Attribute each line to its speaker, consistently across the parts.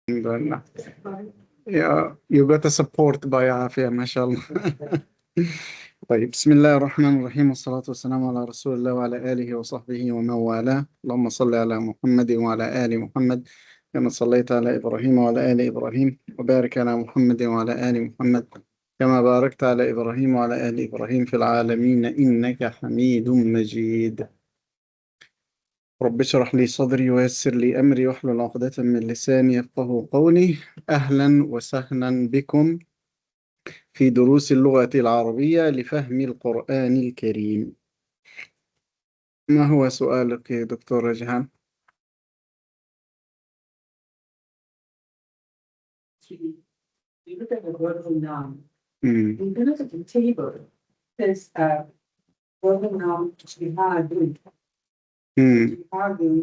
Speaker 1: الحمد لله. Yeah, you got a support by عافية ما شاء الله. طيب، بسم الله الرحمن الرحيم، والصلاة والسلام على رسول الله وعلى آله وصحبه ومن والاه. اللهم صل على محمد وعلى آل محمد كما صليت على إبراهيم وعلى آل إبراهيم، وبارك على محمد وعلى آل محمد كما باركت على إبراهيم وعلى آل إبراهيم في العالمين إنك حميد مجيد. رب اشرح لي صدري ويسر لي أمري واحلل عقدة من لساني يفقه قولي. أهلا وسهلا بكم في دروس اللغة العربية لفهم القرآن الكريم. ما هو سؤالك يا دكتور جهان؟
Speaker 2: You look at the verbal noun.
Speaker 1: مم.
Speaker 2: You look at the table. There's a verbal noun jihadun,
Speaker 1: مم.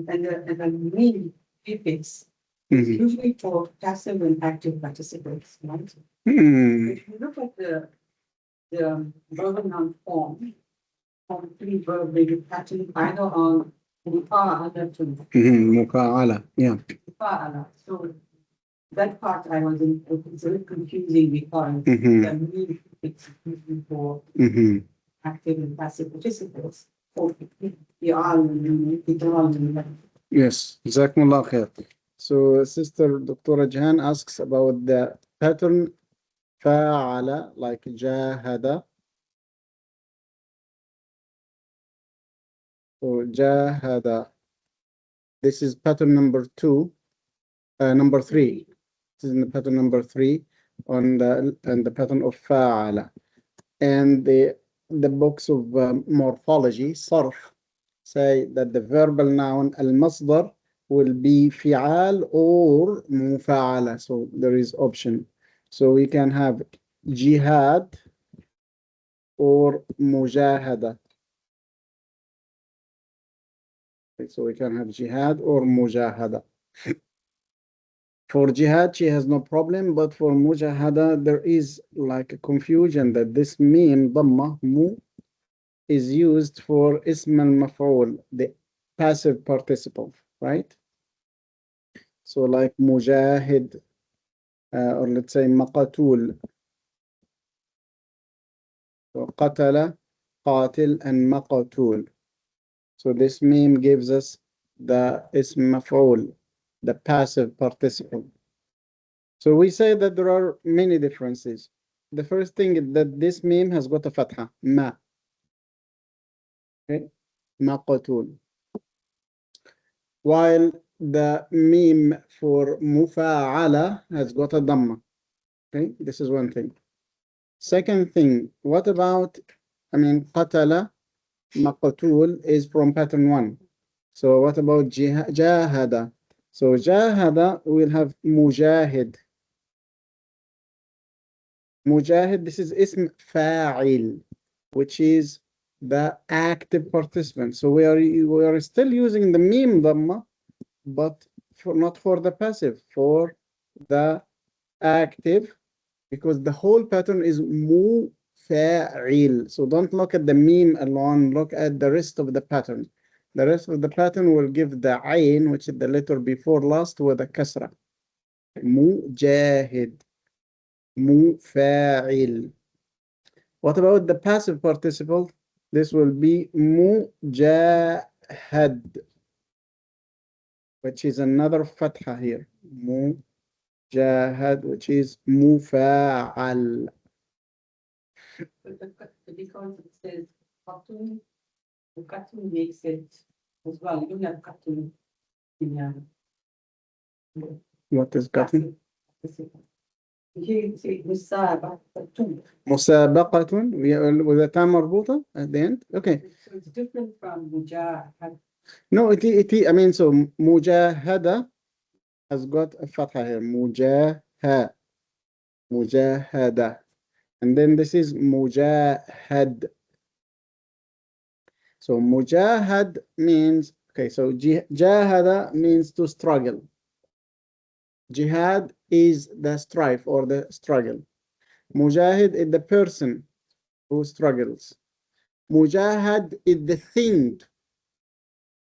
Speaker 2: and the mean prefix is
Speaker 1: مم.
Speaker 2: usually for passive and active participants, right?
Speaker 1: مم.
Speaker 2: If you look at the verbal noun form three verb pattern either on mufa'ala to
Speaker 1: مفاعلة. Yeah.
Speaker 2: mufa'ala. So that part it's a little confusing because
Speaker 1: Mhm.
Speaker 2: the mean prefix is usually for
Speaker 1: Mhm.
Speaker 2: active and passive participants. So the
Speaker 1: Yes, جزاكم الله خير. So, Sister Dr. Jahan asks about the pattern فاعل, like جاهد. So, جاهد. This is pattern number number 3. This is in the pattern number 3 on the pattern of فاعل. And the books of morphology, صرف, say that the verbal noun المصدر will be فعال or مفاعلة. So there is option. So we can have jihad or مجاهدة. So we can have jihad or مجاهدة. For jihad, she has no problem, but for mujahada, there is like a confusion that this meme, dhamma, mu, is used for ism al-maf'ul, the passive participle, right? So like mujahid, or let's say maqatul. So qatala, qatil, and maqatul. So this meme gives us the ism maf'ul, the passive participle. So we say that there are many differences. The first thing is that this meme has got a fatha, ma. Okay, maqatul. While the meme for mufa'ala has got a dhamma. Okay, this is one thing. Second thing, what about, qatala, maqatul is from pattern 1. So what about jahada? So jahada will have mujahid. Mujahid, this is ism fa'il, which is the active participant. So we are still using the meme dhamma, but not for the passive, for the active, because the whole pattern is mufa'il. So don't look at the meme alone, look at the rest of the pattern. The rest of the pattern will give the ayn, which is the letter before last, with a kasra. Mujahid, mufa'il. What about the passive participle? This will be mujahad, which is another fatha here. Mujahad, which is mufa'al.
Speaker 2: because it says cartoon, the cartoon makes it as well. You don't have cartoon in
Speaker 1: What is cutting?
Speaker 2: Here you say musabaqatun.
Speaker 1: مسابقة with a تاء مربوطة at the end. Okay.
Speaker 2: So it's different from mujahad.
Speaker 1: No, so مجاهدة has got a fatha here. مجاهدة. And then this is mujahad. So mujahad means, okay, so jahada means to struggle. Jihad is the strife or the struggle. Mujahid is the person who struggles. Mujahad is the thing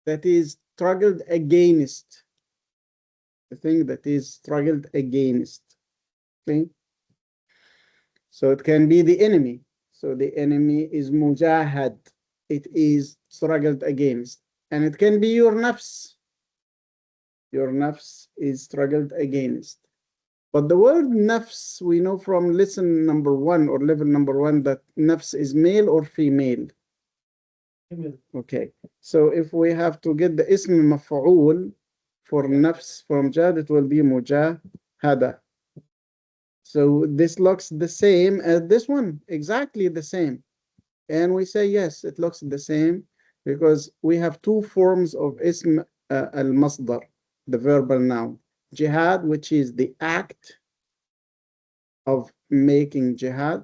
Speaker 1: that is struggled against. the thing that is struggled against. Okay? So it can be the enemy. So the enemy is mujahad. It is struggled against. And it can be your nafs. Your nafs is struggled against. But the word nafs, we know from lesson number 1 or level number 1 that nafs is male or female. Okay. So if we have to get the ism maf'ul for nafs from jad, it will be mujahada. So this looks the same as this one, exactly the same. And we say, yes, it looks the same because we have two forms of ism al-masdar, the verbal noun. Jihad, which is the act of making jihad,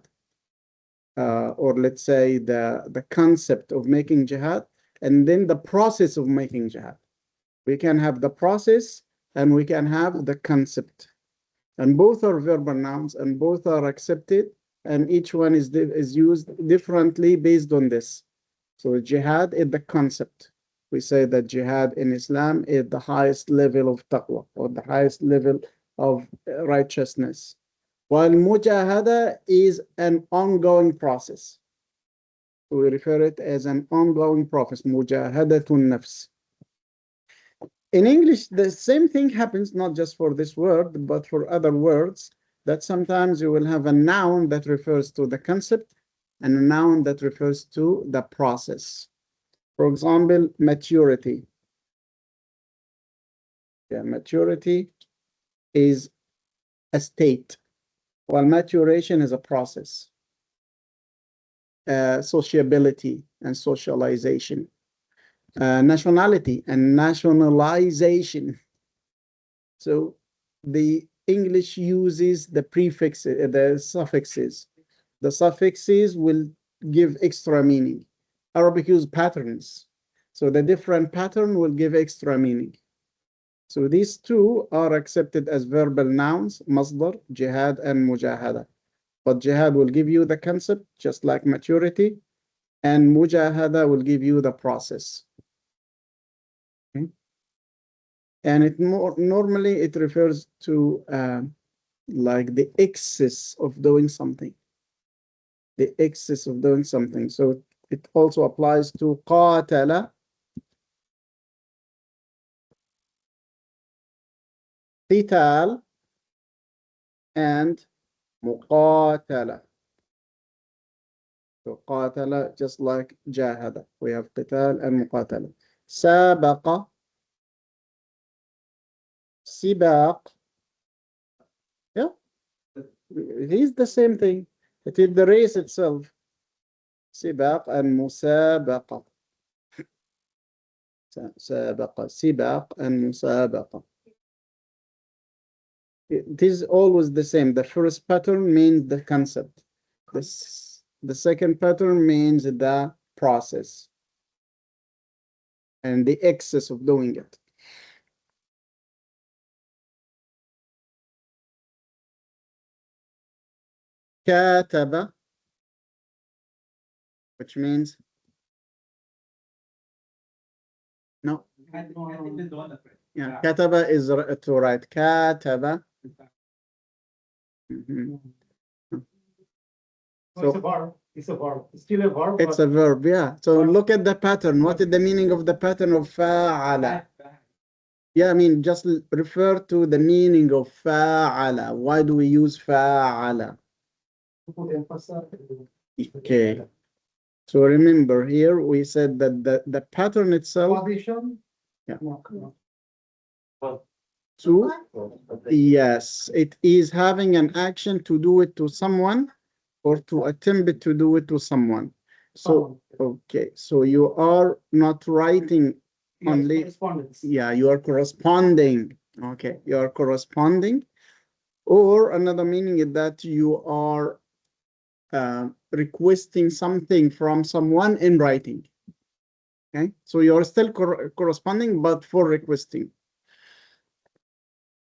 Speaker 1: or let's say the concept of making jihad, and then the process of making jihad. We can have the process and we can have the concept. And both are verbal nouns and both are accepted, and each one is used differently based on this. So jihad is the concept. We say that jihad in Islam is the highest level of taqwa or the highest level of righteousness. While mujahada is an ongoing process. We refer it as an ongoing process, mujahadatun nafs. In English, the same thing happens not just for this word, but for other words, that sometimes you will have a noun that refers to the concept and a noun that refers to the process. For example, maturity. Yeah, maturity is a state, while maturation is a process. Sociability and socialization. Nationality and nationalization. So the English uses the prefixes, the suffixes. The suffixes will give extra meaning. Arabic use patterns. So the different pattern will give extra meaning. So these two are accepted as verbal nouns, masdar, jihad, and mujahada. But jihad will give you the concept, just like maturity, and mujahada will give you the process. Okay? And it normally it refers to like the excess of doing something. The excess of doing something. So it also applies to qatala, qital, and muqatala. So qatala, just like jahada. We have qital and muqatala. Sabaqa, sibaq. Yeah, it is the same thing. It is the race itself. Sibaq and musabaqa. سابق, سباق, and musabaqa. It is always the same. The first pattern means the concept. The second pattern means the process and the excess of doing it. كاتب, which means no. Yeah, kataba is to write. Kataba.
Speaker 3: So it's a verb. It's a verb. It's still a verb.
Speaker 1: It's a verb, yeah. So look at the pattern. What is the meaning of the pattern of fa'ala? Yeah, I mean, just refer to the meaning of fa'ala. Why do we use fa'ala? Okay. So remember here, we said that the pattern itself. Yeah. To, yes, it is having an action to do it to someone or to attempt to do it to someone. So, okay, so you are not writing only. Yeah, you are corresponding. Okay, you are corresponding. Or another meaning is that you are requesting something from someone in writing. Okay, so you are still corresponding, but for requesting.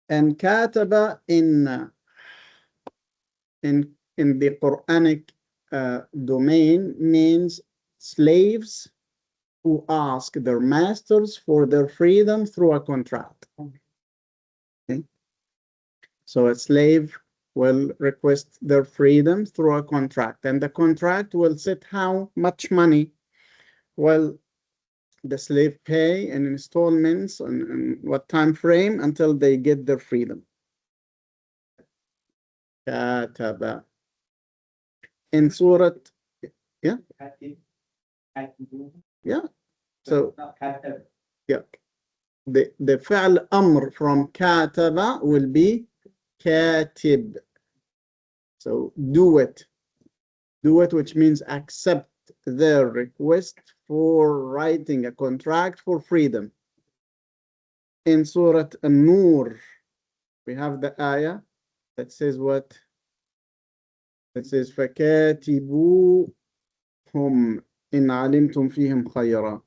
Speaker 1: And kataba in the Quranic domain means slaves who ask their masters for their freedom through a contract. So a slave will request their freedom through a contract, and the contract will set how much money will the slave pay in installments and what time frame until they get their freedom. كاتب. In Surah, yeah, yeah. So yeah, the فعل أمر from كاتب will be كاتب. So do it, which means accept their request for writing a contract for freedom. In Surah An-Nur, we have the ayah that says what? It says فَكَاتِبُوهُمْ إِنْ عَلِمْتُمْ فِيهِمْ خَيْرًا.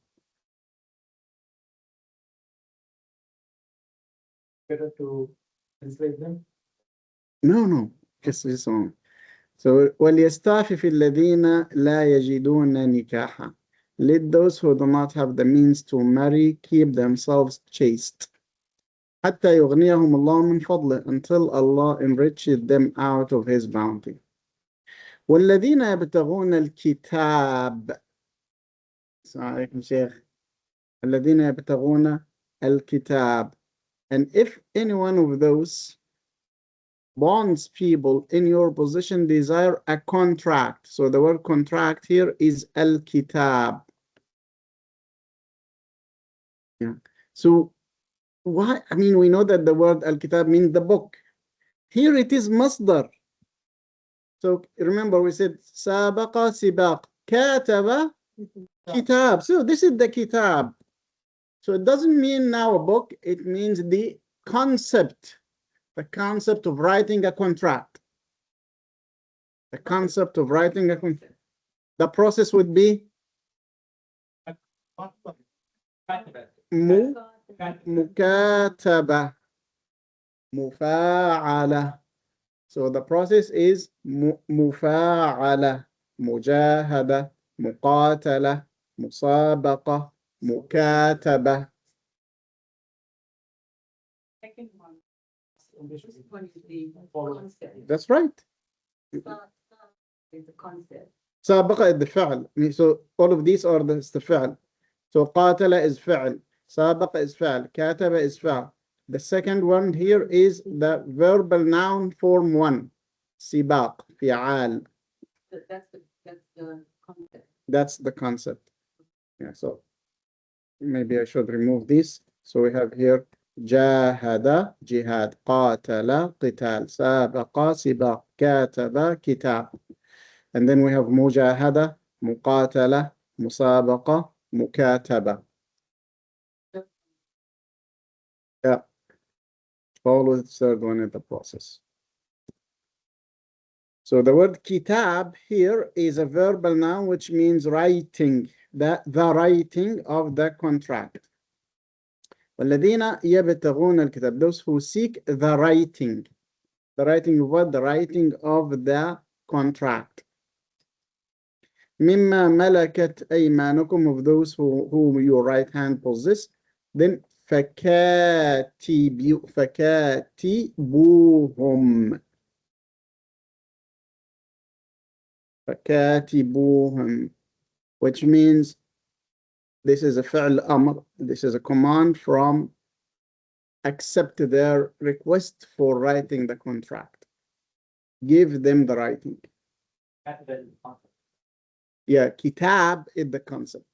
Speaker 3: Better to enslave them.
Speaker 1: No, just wrong. So وَلْيَسْتَعْفِفِ الَّذِينَ لَا يَجِدُونَ نِكَاحًا. Let those who do not have the means to marry keep themselves chaste. حتى يغنيهم الله من فضله, until Allah enriches them out of His bounty. والذين يبتغون الكتاب. السلام عليكم شيخ. الذين يبتغون الكتاب. And if any one of those bonds people in your position desire a contract, so the word contract here is al-kitab. Yeah. So why? I mean, we know that the word al-kitab means the book. Here it is masdar. So remember we said sabaqa sibaq, kataba kitab. So this is the kitab. So it doesn't mean now a book, it means the concept of writing a contract. The concept of writing a contract. The process would be mukataba, mufa'ala. So the process is mufa'ala, mujahada, muqatala, musabaqa, mukataba.
Speaker 2: Second one. This one is the concept.
Speaker 1: That's right.
Speaker 2: Is the concept.
Speaker 1: سابقة is the فعل. So all of these are the فعل. So قاتل is فعل. سابقة is فعل. كاتب is فعل. The second one here is the verbal noun form 1. سباق, فعال.
Speaker 2: That's the concept.
Speaker 1: That's the concept. Yeah, so maybe I should remove this. So we have here جاهد, جهاد, قاتل, قتال, سابق, سباق, كاتب, كتاب. And then we have مجاهدة, مقاتلة, مسابقة, مكاتبة. Yeah. Follow the third one in the process. So the word kitab here is a verbal noun which means writing, the writing of the contract. والذين يبتغون الكتاب, those who seek the writing. The writing of what? The writing of the contract. مما ملكت أيمانكم, of those whom your right hand possess. Then فكاتبوهم. فكاتبوهم, which means this is a فعل أمر. This is a command from accept their request for writing the contract. Give them the writing. Yeah, kitab is the concept.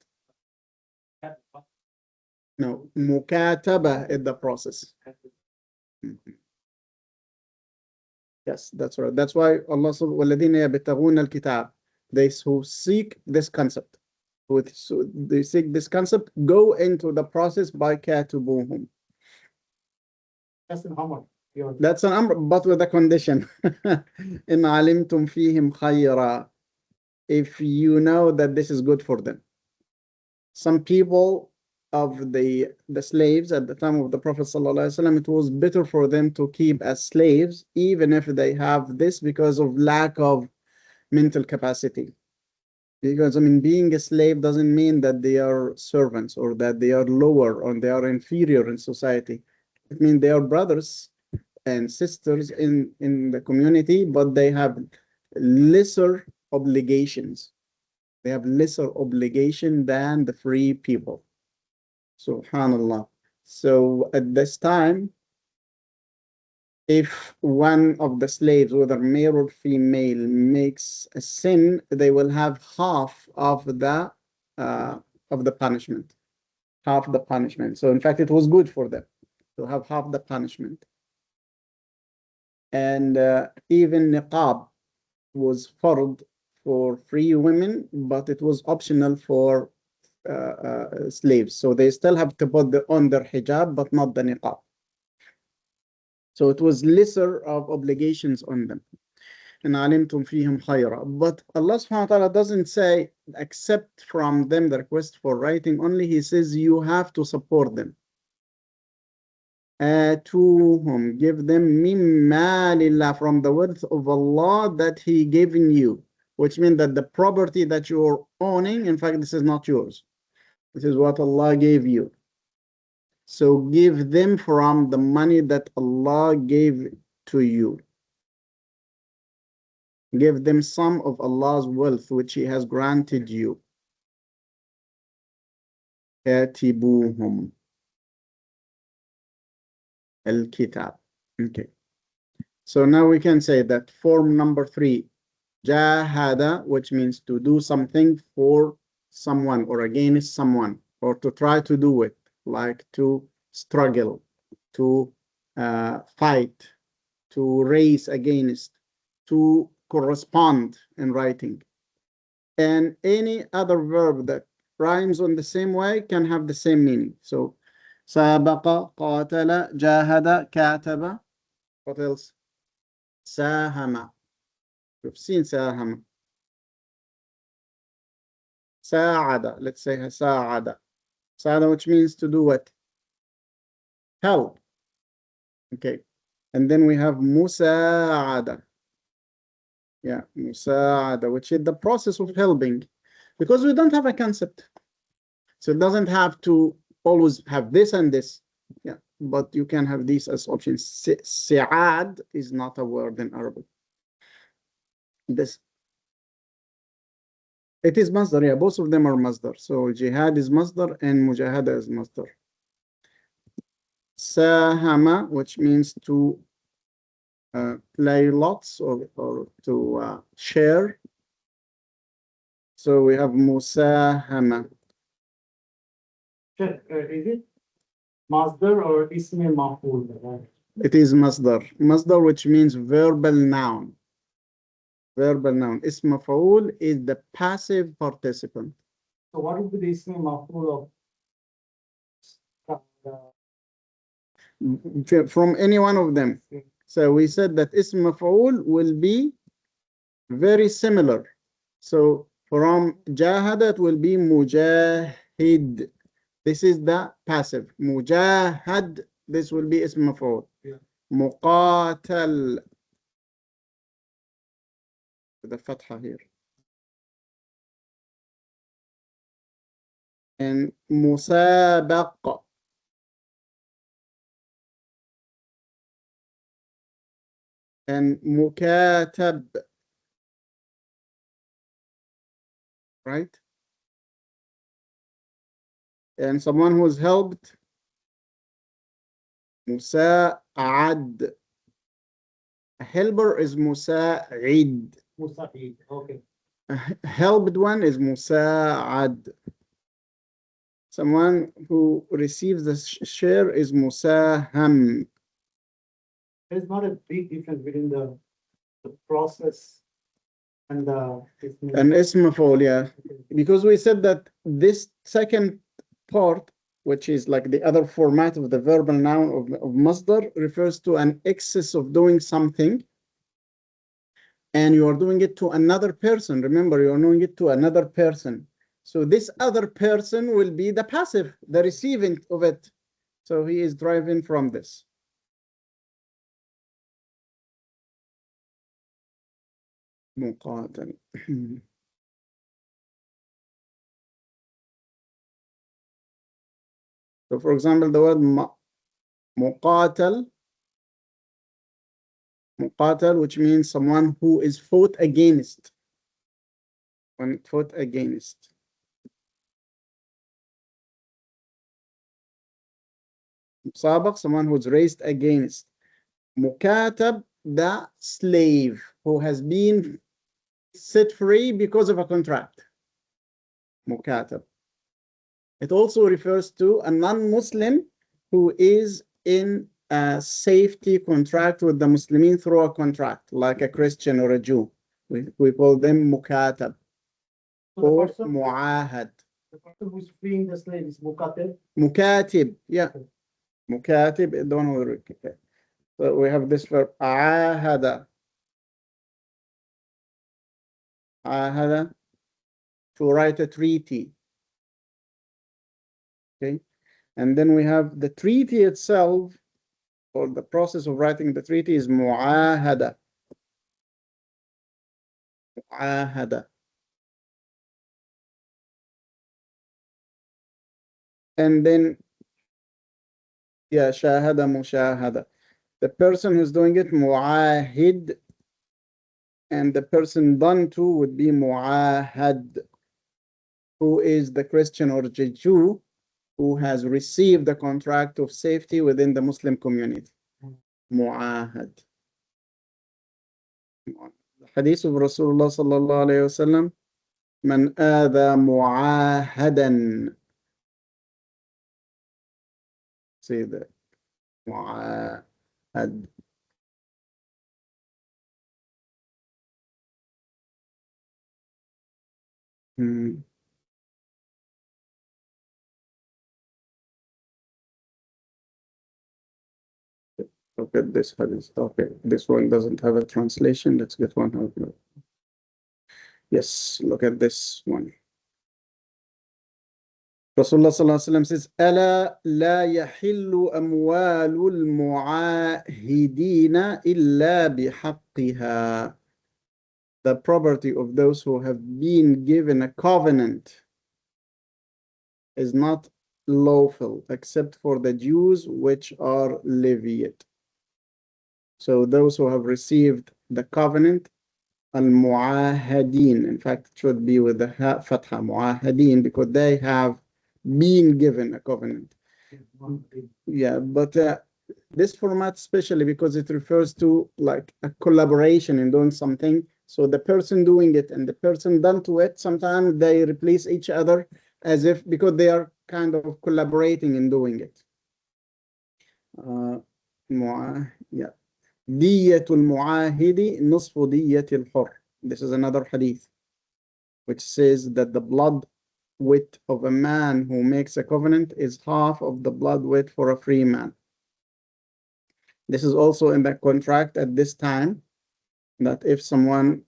Speaker 1: No, mukataba is the process. Yes, that's right. That's why Allah said, وَالَّذِينَ يَبْتَغُونَ الْكِتَابَ. They who seek this concept. So they seek this concept, go into the process by katubuhum.
Speaker 3: That's an amr.
Speaker 1: That's an amr, but with a condition. إِنْ عَلِمْتُمْ فِيهِمْ خَيْرًا. If you know that this is good for them. Some people of the slaves at the time of the Prophet ﷺ, it was better for them to keep as slaves, even if they have this, because of lack of mental capacity. Because, I mean, being a slave doesn't mean that they are servants or that they are lower or they are inferior in society. It means they are brothers and sisters in the community, but they have lesser obligations. They have lesser obligation than the free people. Subhanallah. So at this time, if one of the slaves, whether male or female, makes a sin, they will have half of the punishment. Half the punishment. So in fact, it was good for them to have half the punishment. And even niqab was fard for free women, but it was optional for slaves. So they still have to put on their hijab, but not the niqab. So it was lesser of obligations on them. And alimtum fihim khayra. But Allah subhanahu wa ta'ala doesn't say accept from them the request for writing only. He says you have to support them. To whom give them mimma lillah, from the wealth of Allah that He given you, which means that the property that you're owning, in fact, this is not yours. This is what Allah gave you. So give them from the money that Allah gave to you. Give them some of Allah's wealth which He has granted you. Katibuhum al-kitab. Okay. So now we can say that form number 3, jahada, which means to do something for someone or against someone, or to try to do it, like to struggle, to fight, to race against, to correspond in writing. And any other verb that rhymes on the same way can have the same meaning. So, sabaqa, qatala, jahada, kataba. What else? Sahama. We've seen sahama. Sa'ada. Let's say sa'ada. Sa'ada, which means to do what? Help. Okay. And then we have musa'ada. Yeah, musa'ada, which is the process of helping. Because we don't have a concept. So it doesn't have to always have this and this. Yeah, but you can have these as options. Si'ad is not a word in Arabic. This. It is masdar, yeah, both of them are masdar. So jihad is masdar and mujahada is masdar. Sahama, which means to play lots or to share. So we have musahama.
Speaker 3: Is it masdar or ismi maf'ul?
Speaker 1: It is masdar. Masdar, which means verbal noun. Verbal noun. Ism maf'ul is the passive participant.
Speaker 3: So what would be the ismi maf'ul of
Speaker 1: From any one of them. So we said that ism maf'ul will be very similar. So from jahada it will be mujahid. This is the passive. Mujahad, this will be ism maf'ul.
Speaker 3: Yeah.
Speaker 1: Muqatal. The fatha here. And musabaq. And mukatab. Right? And someone who's helped, musa'ad. A helper is musa'id.
Speaker 3: Musa'id? Okay.
Speaker 1: A helped one is musa'ad. Someone who receives the share is musaham.
Speaker 3: There's not a big difference between the process and the
Speaker 1: An ism maf'ul, yeah. Because we said that this second part, which is like the other format of the verbal noun of masdar, refers to an excess of doing something, and you are doing it to another person. Remember, you are doing it to another person. So this other person will be the passive, the receiving of it. So he is driving from this. مقاتل. So for example, the word muqatal Muqatal, which means someone who is fought against. When fought against. Musabaq, someone who's raised against. Mukatab, the slave who has been set free because of a contract. Mukatab. It also refers to a non-Muslim who is in a safety contract with the Muslimin through a contract, like a Christian or a Jew. We call them mukatab or muahad.
Speaker 3: The person who's freeing the slave is Mukatib.
Speaker 1: Mukatib, yeah. Mukatib, the one who. So we have this verb, ahada. Ahada, to write a treaty. Okay. And then we have the treaty itself, or the process of writing the treaty is muahada. Muahada. And then, yeah, shahada, mushahada. The person who's doing it, muahid, and the person done to would be muahad, who is the Christian or the Jew who has received the contract of safety within the Muslim community. Muahad. Hadith of Rasulullah sallallahu alayhi wasallam, man adha muahadan. See that. Muahad. Look at this hadith. Okay, this one doesn't have a translation. Let's get one out. Yes, look at this one. Rasulullah sallallahu alaihi wasallam says, "Ala la yahillu amwalul mu'ahidina illa bihaqqiha." The property of those who have been given a covenant is not lawful except for the Jews which are leviate. So those who have received the covenant, al-mu'ahadin, in fact, it should be with the fatha, mu'ahadin, because they have been given a covenant. Yeah, but this format especially because it refers to like a collaboration in doing something. So the person doing it and the person done to it, sometimes they replace each other as if because they are kind of collaborating in doing it. Yeah. Diyatul mu'ahidi nusfu diyatil hur. This is another hadith which says that the blood weight of a man who makes a covenant is half of the blood weight for a free man. This is also in the contract at this time, that if someone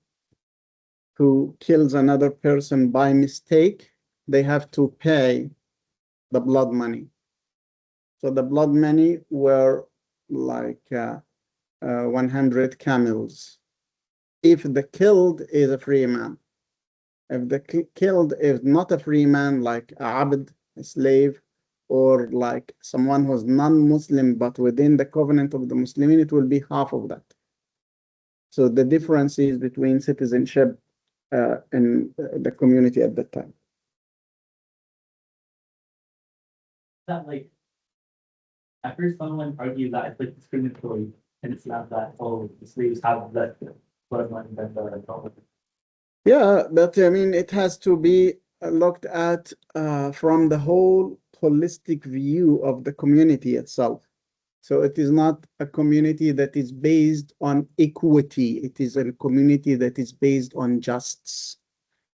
Speaker 1: who kills another person by mistake, they have to pay the blood money. So the blood money were like 100 camels. If the killed is a free man. If the killed is not a free man, like a abd, a slave, or like someone who's non-Muslim but within the covenant of the Muslimin, it will be half of that. So the difference is between citizenship in the community at that time.
Speaker 4: That like, at first someone argued that it's like discriminatory and it's not that, oh, the slaves have less blood money than the government.
Speaker 1: Yeah, but I mean, it has to be looked at from the whole holistic view of the community itself. So it is not a community that is based on equity. It is a community that is based on justice.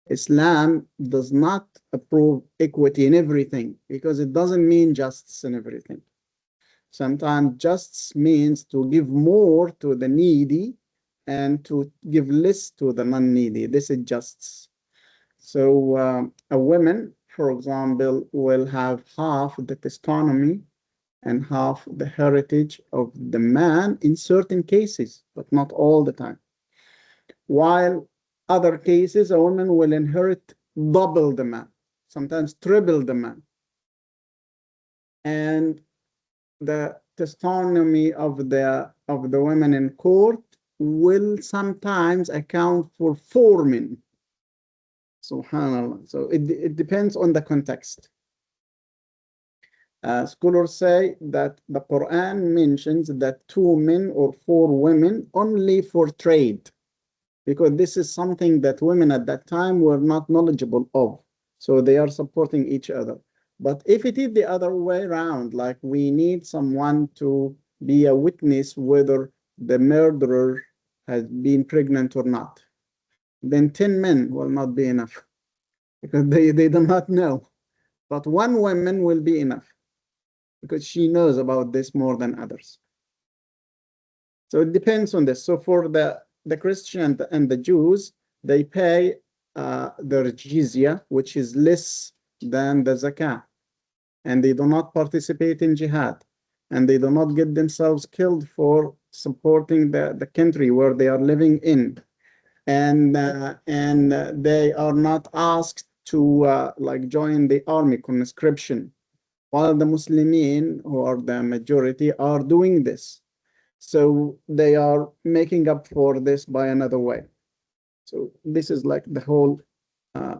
Speaker 1: Islam does not approve equity in everything because it doesn't mean justice in everything. Sometimes justice means to give more to the needy and to give less to the non-needy. This is justice. So a woman, for example, will have half the testimony and half the heritage of the man in certain cases, but not all the time. While other cases, a woman will inherit double the man, sometimes triple the man. And the testimony of the women in court will sometimes account for 4 men. Subhanallah. So it depends on the context. Scholars say that the Quran mentions that 2 men or 4 women only for trade, because this is something that women at that time were not knowledgeable of. So they are supporting each other. But if it is the other way around, like we need someone to be a witness whether the murderer has been pregnant or not, then 10 men will not be enough, because they do not know. But 1 woman will be enough, because she knows about this more than others. So it depends on this. So for the Christian and the Jews, they pay their jizya, which is less than the zakah, and they do not participate in jihad, and they do not get themselves killed for supporting the country where they are living in, and they are not asked to like join the army conscription, while the Muslimin, who are the majority, are doing this. So they are making up for this by another way. So this is like the whole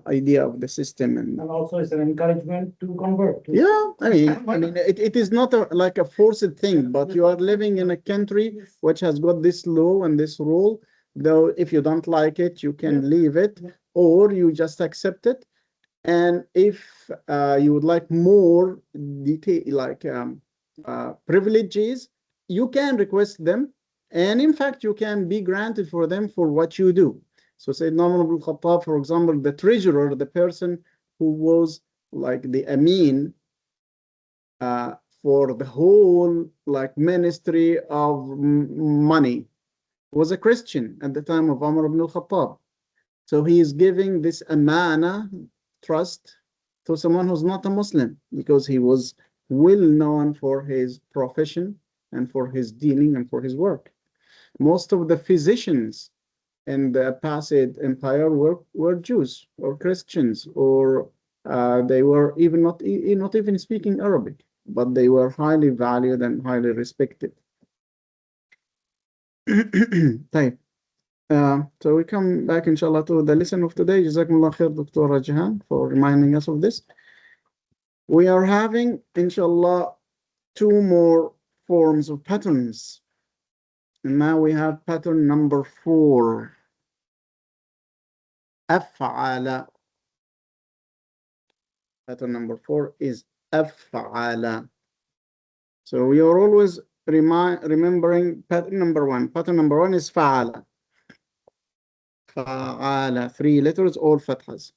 Speaker 1: idea of the system, and
Speaker 3: also it's an encouragement to convert.
Speaker 1: yeah, I mean, it is not like a forced thing, but you are living in a country which has got this law and this rule. Though if you don't like it, you can leave it, or you just accept it. And if you would like more detail, like privileges, you can request them, and in fact, you can be granted for them for what you do. So Sayyidina Umar ibn Khattab, for example, the treasurer, the person who was like the Amin for the whole like ministry of money, was a Christian at the time of Umar ibn Khattab. So he is giving this amana, trust, to someone who's not a Muslim, because he was well known for his profession and for his dealing and for his work. Most of the physicians in the Abbasid Empire were Jews or Christians, or they were even not even speaking Arabic, but they were highly valued and highly respected. So we come back, inshallah, to the lesson of today. Jazakumullah khair, Dr. Jahan, for reminding us of this. We are having, inshallah, 2 more forms of patterns. And now we have pattern number 4. أفعل. Pattern number 4 is أفعل. So we are always remembering pattern number 1. Pattern number 1 is فعل. فعل, 3 letters, all fathas.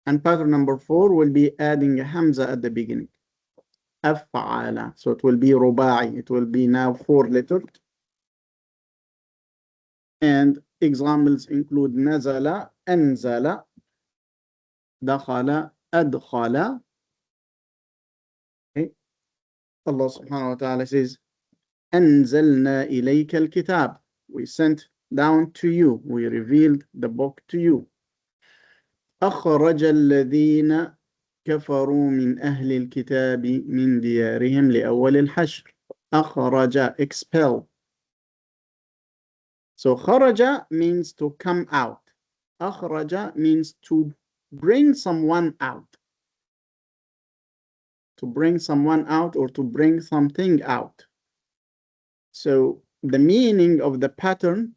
Speaker 1: And pattern number 4 will be adding a hamza at the beginning. أفعل. So it will be rubai. It will be now 4 letters. And examples include نزل, أنزل, دخل, أدخل. Okay. Allah subhanahu wa ta'ala says, أنزلنا إليك الكتاب. We sent down to you. We revealed the book to you. أخرج الذين كفروا من أهل الكتاب من ديارهم لأول الحشر. أخرج, expel. So خرج means to come out. أخرج means to bring someone out. To bring someone out, or to bring something out. So the meaning of the pattern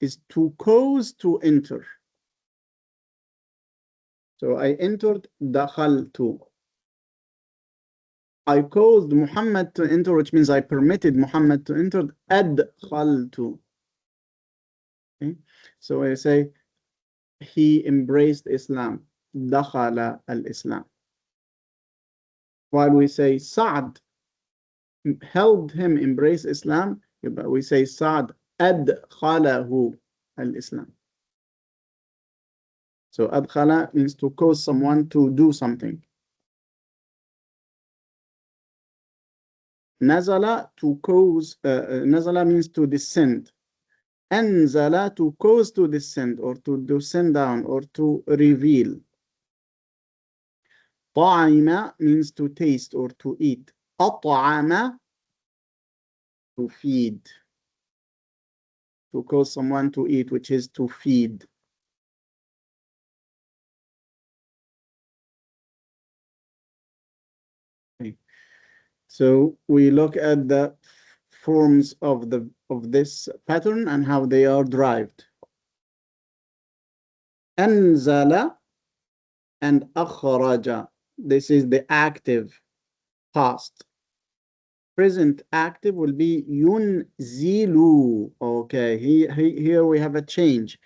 Speaker 1: is to cause to enter. So I entered, دخلت. I caused Muhammad to enter, which means I permitted Muhammad to enter, أدخلت. Okay? So I say he embraced Islam, دخل الإسلام. While we say Sa'd helped him embrace Islam, we say Sa'd أدخله الإسلام. So أدخل means to cause someone to do something. نزل, to cause, نزل means to descend. أنزل, to cause to descend, or to descend down, or to reveal. طعم means to taste or to eat. أطعم, to feed. To cause someone to eat, which is to feed. Okay. So we look at the forms of this pattern and how they are derived. أنزل and أخرج. This is the active past. Present active will be ينزل. Okay, here we have a change.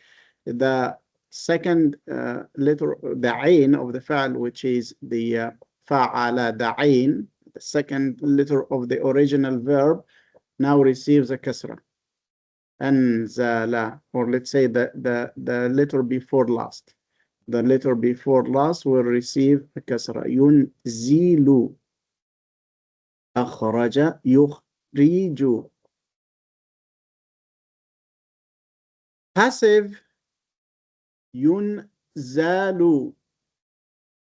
Speaker 1: The second letter, the عين of the فعل, which is the فعل, the عين, the second letter of the original verb, now receives a kasra. أنزل, or let's say the letter before last. The letter before last will receive a kasra. ينزل. أخرج يخرج. Passive ينزل.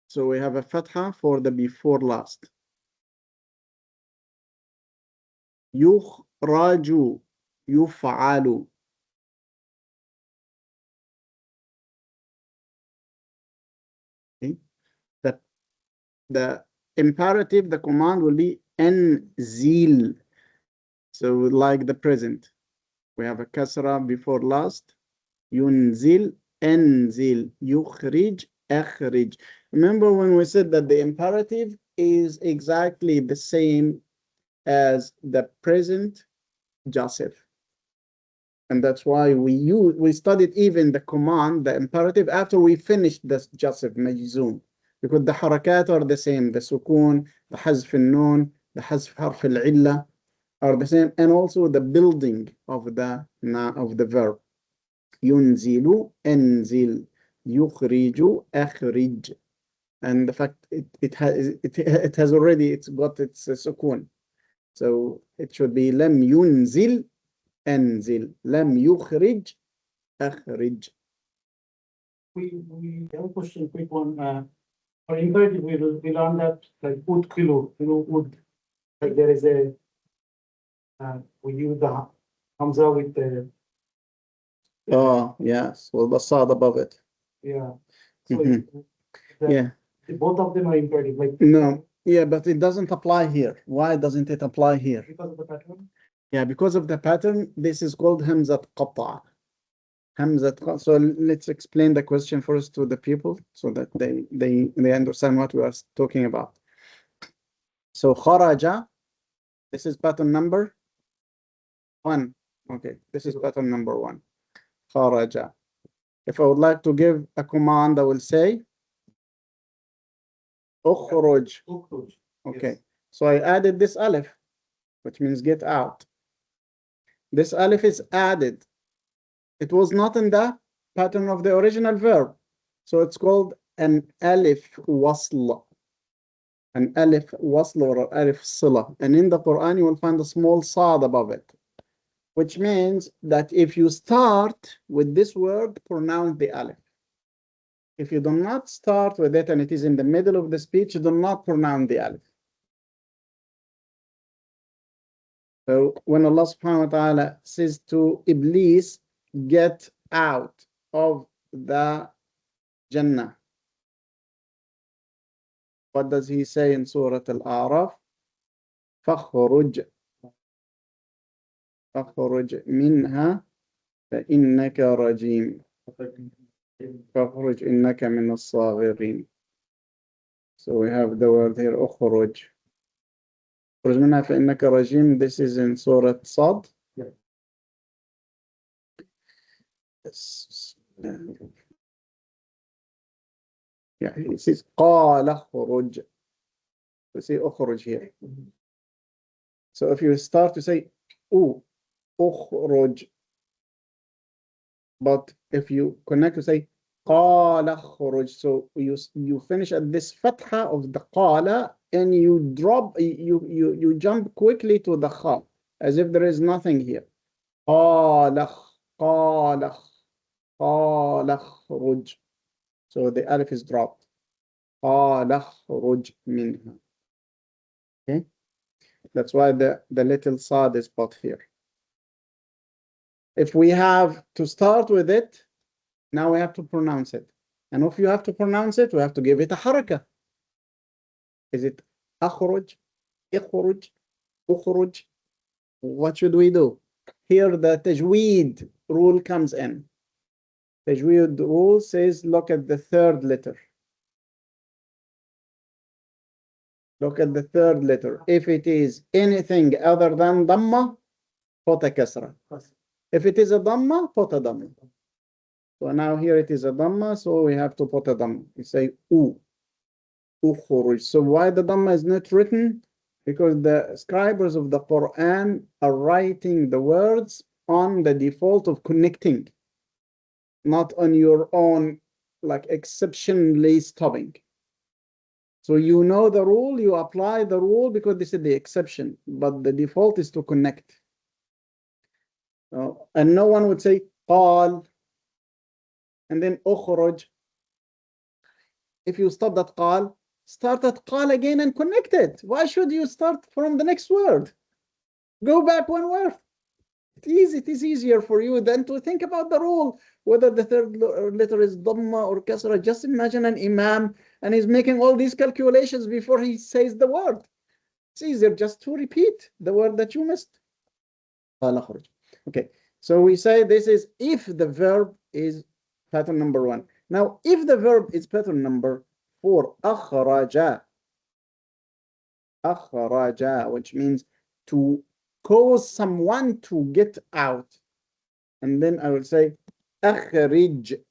Speaker 1: So we have a fatha for the before last. يخرج يفعل. Okay. The imperative, the command will be أنزل. So like the present, we have a kasra before last. ينزل أنزل. يخرج أخرج. Remember when we said that the imperative is exactly the same as the present Joseph. And that's why we studied even the command, the imperative, after we finished the Joseph Majzoom. Because the harakat are the same, the sukun, the hazf al-nun, the hazf harf al-illa are the same, and also the building of the verb. ينزل أنزل. يخرج أخرج. And the fact it has already got its sukun. So it should be لم ينزل أنزل. لم يخرج أخرج.
Speaker 3: We have a question, quick one. For imperative, we learned that like udkhilu, would, like there is a, we use the hamza with the,
Speaker 1: Oh, yes. Well, the sad above it.
Speaker 3: yeah. So
Speaker 1: Mhm. Yeah.
Speaker 3: both of them are imperative, like.
Speaker 1: No. Yeah, but it doesn't apply here. Why doesn't it apply here?
Speaker 3: Because of the pattern.
Speaker 1: Yeah, because of the pattern. This is called hamzat qata'. So let's explain the question first to the people so that they understand what we are talking about. So kharaja, this is pattern number 1. Okay, this is pattern number 1. Kharaja. If I would like to give a command, I will say ukhruj. Okay,
Speaker 3: Yes.
Speaker 1: so I added this alif, which means get out. This alif is added. It was not in the pattern of the original verb. So it's called an alif wasl. An alif wasl or alif sila. And in the Quran, you will find a small sad above it, which means that if you start with this word, pronounce the alif. If you do not start with it and it is in the middle of the speech, do not pronounce the alif. So when Allah subhanahu wa ta'ala says to Iblis, get out of the Jannah, what does he say in Surah Al-A'raf? فَخْرُجْ مِنْهَا فَإِنَّكَ رَجِيمٌ فَخْرُجْ إِنَّكَ مِنَ الصَّاغِرِينَ. So we have the word here, أخرج. خرج منها فإنك رجيم. This is in Surah Sad.
Speaker 3: Yeah.
Speaker 1: Yes. Yeah, it says قال اخرج. You see أخرج here. So if you start to say أخرج, but if you connect to say قال اخرج, so you finish at this fatha of the قال and you drop, you jump quickly to the kha as if there is nothing here. قال قال اخرج. So the alif is dropped. قال اخرج منها. Okay. That's why the little sad is put here. If we have to start with it, now we have to pronounce it. And if you have to pronounce it, we have to give it a haraka. Is it أخرج, اخرج, أخرج? What should we do? Here the tajweed rule comes in. Tajweed rule says, look at the third letter. Look at the third letter. If it is anything other than Dhamma, put a kasra. If it is a Dhamma, put a Dhamma. So now here it is a Dhamma, so we have to put a Dhamma. We say U. Ukhuruj. So why the Dhamma is not written? Because the scribers of the Quran are writing the words on the default of connecting, not on your own, like exceptionally stopping. So you know the rule, you apply the rule because this is the exception, but the default is to connect. And no one would say قال and then أخرج. If you stop that قال, start at قال again and connect it. Why should you start from the next word? Go back one word. It is easier for you than to think about the rule, whether the third letter is Dhamma or Kasra. Just imagine an Imam and he's making all these calculations before he says the word. It's easier just to repeat the word that you missed. Okay, so we say this is if the verb is pattern number 1. Now, if the verb is pattern number 4, أخرج, أخرج, which means to cause someone to get out. And then I will say أخرج.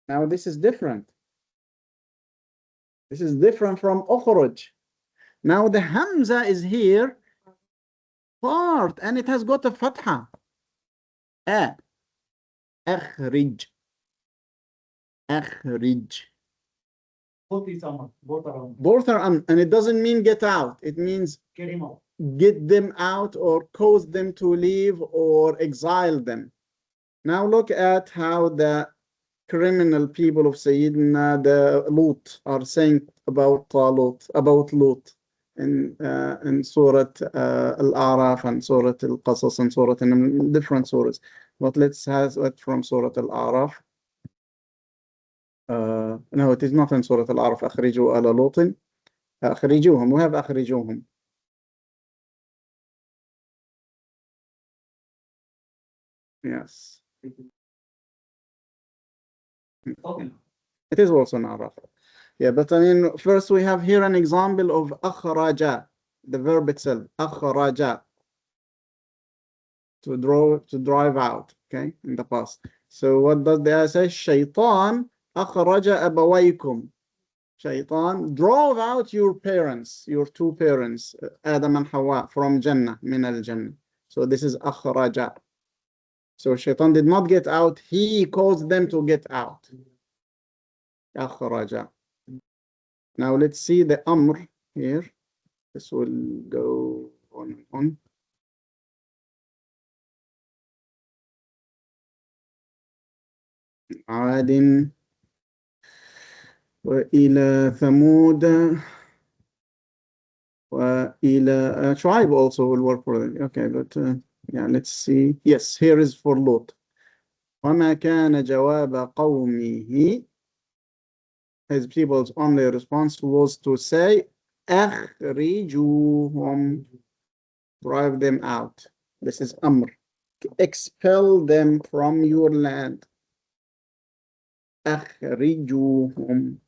Speaker 1: Now this is different. This is different from أخرج. Now the Hamza is here part and it has got a fatha. أخرج. أخرج. Both are and it doesn't mean get out. It means
Speaker 3: Get him out.
Speaker 1: Get them out or cause them to leave or exile them. Now look at how the criminal people of Sayyidina the Lut are saying about Talut, about Lut in Surah Al-A'raf and Surah Al-Qasas and Surah and different surahs. But let's have it from Surah Al-A'raf. No, it is not in Surah Al-A'raf. أخرجوا آل لوط. أخرجوهم. We have أخرجوهم. Yes. It is also an Araf. Yeah, but I mean, first we have here an example of أخرج, the verb itself, أخرج, to drive out, okay, in the past. So what does the ayah say? Shaitan أخرج أبويكم. Shaitan drove out your parents, your two parents, Adam and Hawa, from Jannah, min al-Jannah. So this is أخرج. So Shaitan did not get out, he caused them to get out. أخرج. Now let's see the Amr here. This will go on and on. عاد وإلى ثمود وإلى شعيب also will work for them. Okay, but yeah, let's see. Yes, here is for Lot. وما كان جواب قومه. His people's only response was to say أخرجوهم, drive them out. This is Amr. Expel them from your land. أخرجوهم.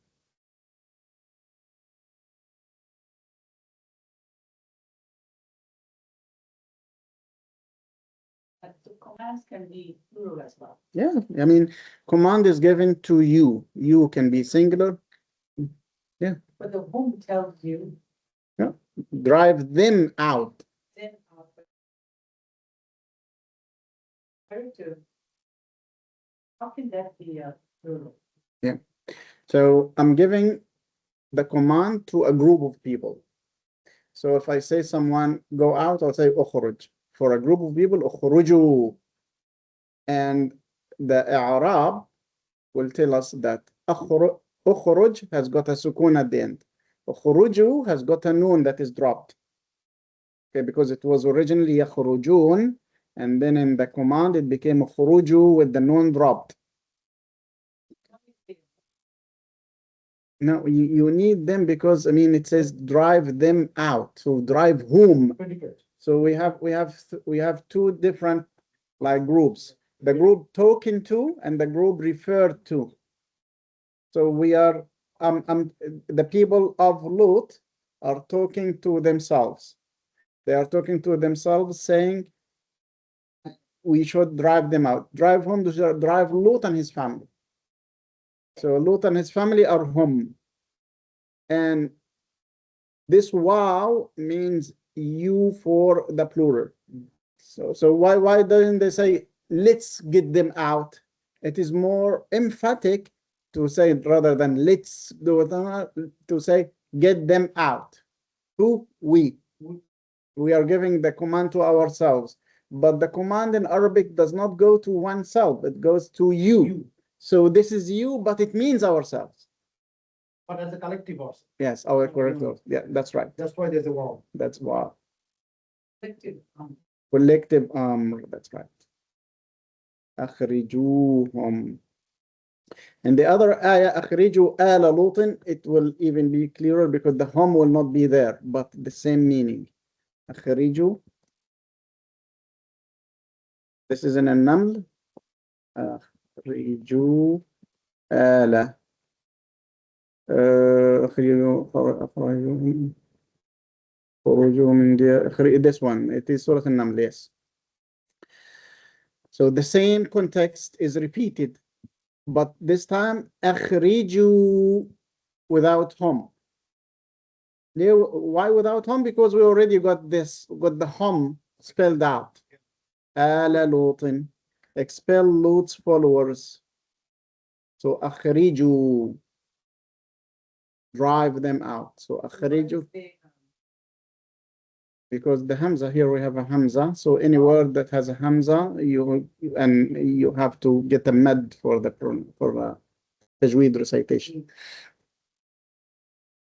Speaker 2: The commands can be plural as well.
Speaker 1: Yeah, I mean, command is given to you. You can be singular. Yeah.
Speaker 2: But the whom tells you,
Speaker 1: Yeah. Drive them out.
Speaker 2: then how can that be plural?
Speaker 1: Yeah. So I'm giving the command to a group of people. So if I say someone go out, I'll say أخرج. For a group of people, أخرجوا. And the Arab will tell us that أخرج has got a sukun at the end. خروجو has got a noon that is dropped. Okay, because it was originally يخرجون, and then in the command it became خروجو with the noon dropped. No, you need them because I mean it says drive them out. So drive whom?
Speaker 3: Predicate.
Speaker 1: So we have two different like groups. The group talking to and the group referred to. So we are the people of Lut are talking to themselves. They are talking to themselves saying we should drive them out. Drive whom? Drive Lut and his family. So Lut and his family are hum. And this wow means you for the plural. So why doesn't they say let's get them out? It is more emphatic to say rather than let's do it, to say get them out. Who? We. We are giving the command to ourselves. But the command in Arabic does not go to oneself, it goes to you. So this is you, but it means ourselves.
Speaker 3: But as a collective also.
Speaker 1: Yes, our correct. Yeah, that's right.
Speaker 3: That's why there's a wow.
Speaker 1: That's why.
Speaker 2: Collective,
Speaker 1: Collective that's right. أخرجوهم. And the other ayah, أخرجوا آل لوط, it will even be clearer because the hum will not be there, but the same meaning. أخرجوا. This is in a Naml. أخرجوا آل. أخرجوا خروجوا من ديار. This one, it is Surah An-Naml, yes. So the same context is repeated, but this time أخرجوا without hum. Why without hum? Because we already got the hum spelled out. آل لوط, expel Lut's followers. So أخرجوا, drive them out. So أخرجوا, because the Hamza here we have a Hamza. So any word that has a Hamza, you have to get a mad for the tajweed recitation.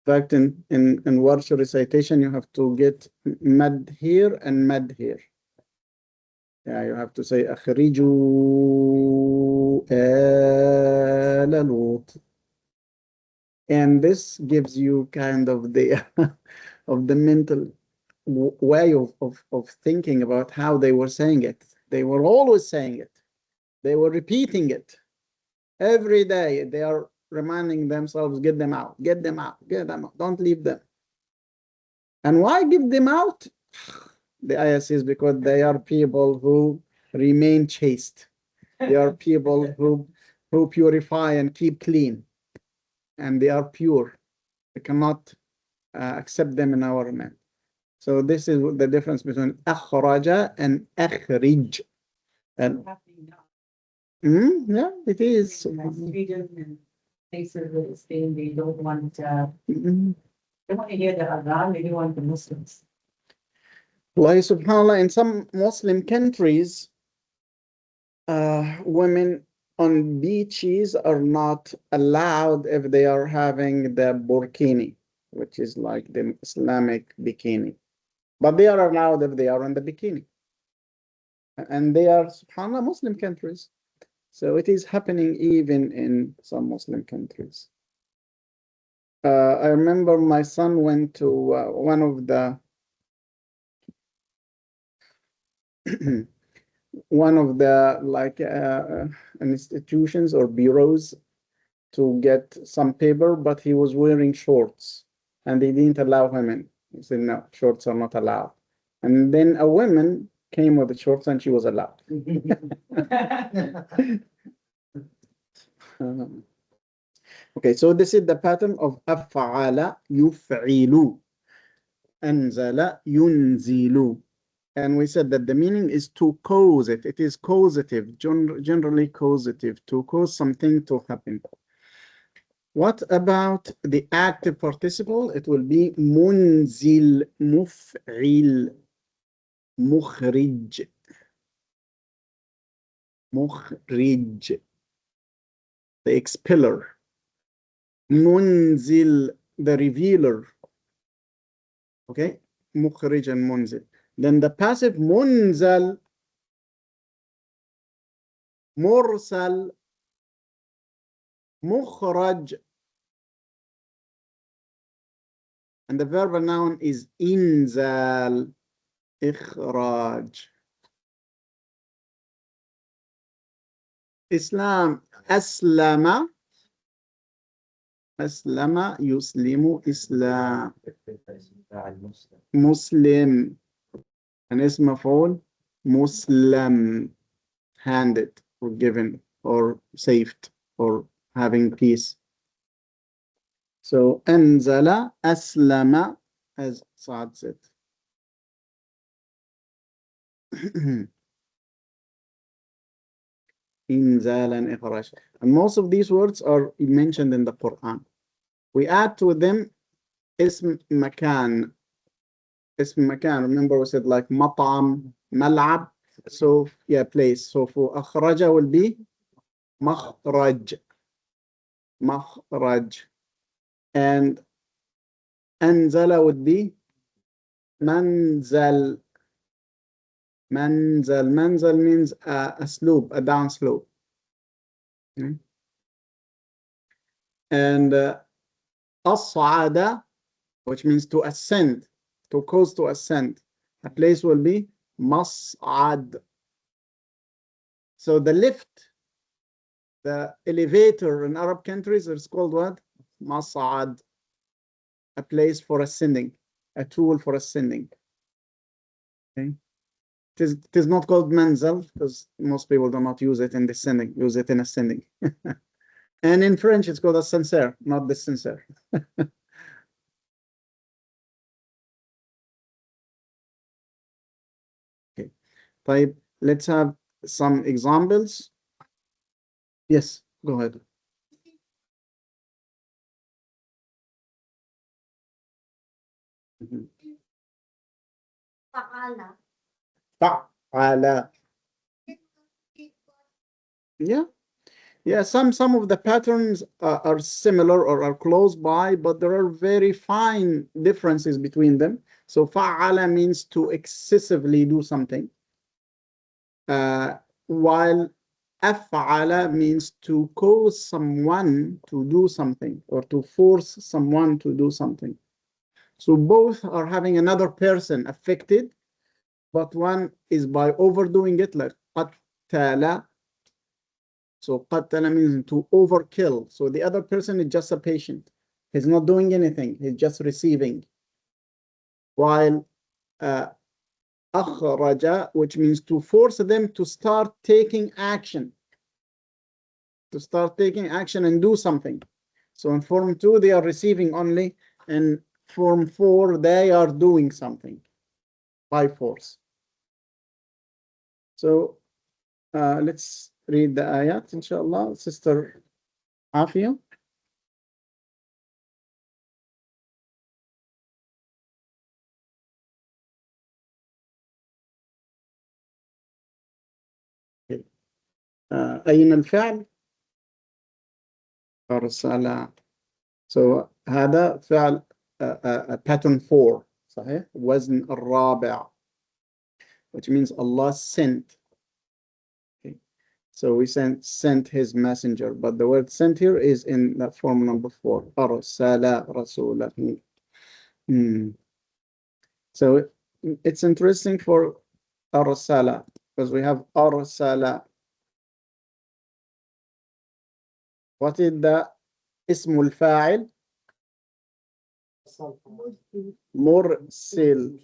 Speaker 1: In fact, in Warsh recitation, you have to get mad here and mad here. Yeah, you have to say أخرجوا آل لوط. And this gives you kind of the of the mental way of thinking about how they were saying it. They were always saying it. They were repeating it. Every day they are reminding themselves, get them out, get them out, get them out, don't leave them. And why get them out? The ayah says because they are people who remain chaste. They are people who purify and keep clean. And they are pure. We cannot accept them in our land. So this is the difference between akhraja and akhrij. And yeah, it is.
Speaker 2: Sweden and places where Spain, they don't want they want to hear the Adhan, they don't want the Muslims.
Speaker 1: Allah subhanAllah, in some Muslim countries, women on beaches are not allowed if they are having the burkini, which is like the Islamic bikini. But they are allowed if they are in the bikini. And they are, subhanAllah, Muslim countries. So it is happening even in some Muslim countries. I remember my son went to one of the like institutions or bureaus to get some paper, but he was wearing shorts and they didn't allow him in. He said, no, shorts are not allowed. And then a woman came with the shorts and she was allowed. Okay, so this is the pattern of أفعل يفعل, أنزل ينزل. And we said that the meaning is to cause it. It is causative, generally causative, to cause something to happen. What about the active participle? It will be منزل, مفعل, مخرج, مخرج, the expeller. منزل the revealer. Okay, مخرج and منزل. Then the passive منزل, مرسل, مخرج, and the verb noun is إنزال, إخراج. إسلام, أسلم, أسلم, يسلم, إسلام. مسلم, and اسم مفعول مسلم, handed or given or saved or having peace. So أنزل, أسلم, as Saad said. إنزالا, إخراج. And most of these words are mentioned in the Quran. We add to them اسم مكان. اسم مكان, remember we said like مطعم, ملعب. So yeah, place. So for أخرج will be مخرج, مخرج. And أنزل would be منزل, منزل. منزل means a slope, a down slope. Okay. And أصعد, which means to ascend, to cause to ascend. A place will be مصعد. So the lift, the elevator in Arab countries is called what? مصعد. A place for ascending, a tool for ascending. Okay. It is not called manzil because most people do not use it in descending, use it in ascending. And in French, it's called ascenseur, not descenseur. Okay. طيب, let's have some examples. Yes, go ahead.
Speaker 5: فعل.
Speaker 1: فعل. Yeah, some of the patterns are similar or are close by, but there are very fine differences between them. So فعل means to excessively do something, while أفعل means to cause someone to do something or to force someone to do something. So both are having another person affected, but one is by overdoing it, like قتل. So قتل means to overkill. So the other person is just a patient. He's not doing anything. He's just receiving. While أخرج, which means to force them to start taking action. To start taking action and do something. So in form 2, they are receiving only. In form 4, they are doing something by force. So let's read the ayat, inshallah. Sister Afia. أين الفعل؟ أرسل. So هذا فعل pattern 4 صحيح؟ وزن الرابع, which means Allah sent. Okay. So we sent his messenger, but the word sent here is in the form number 4. أرسل رسوله. So it's interesting for أرسل because we have أرسل. What is the اسم الفاعل? مرسل.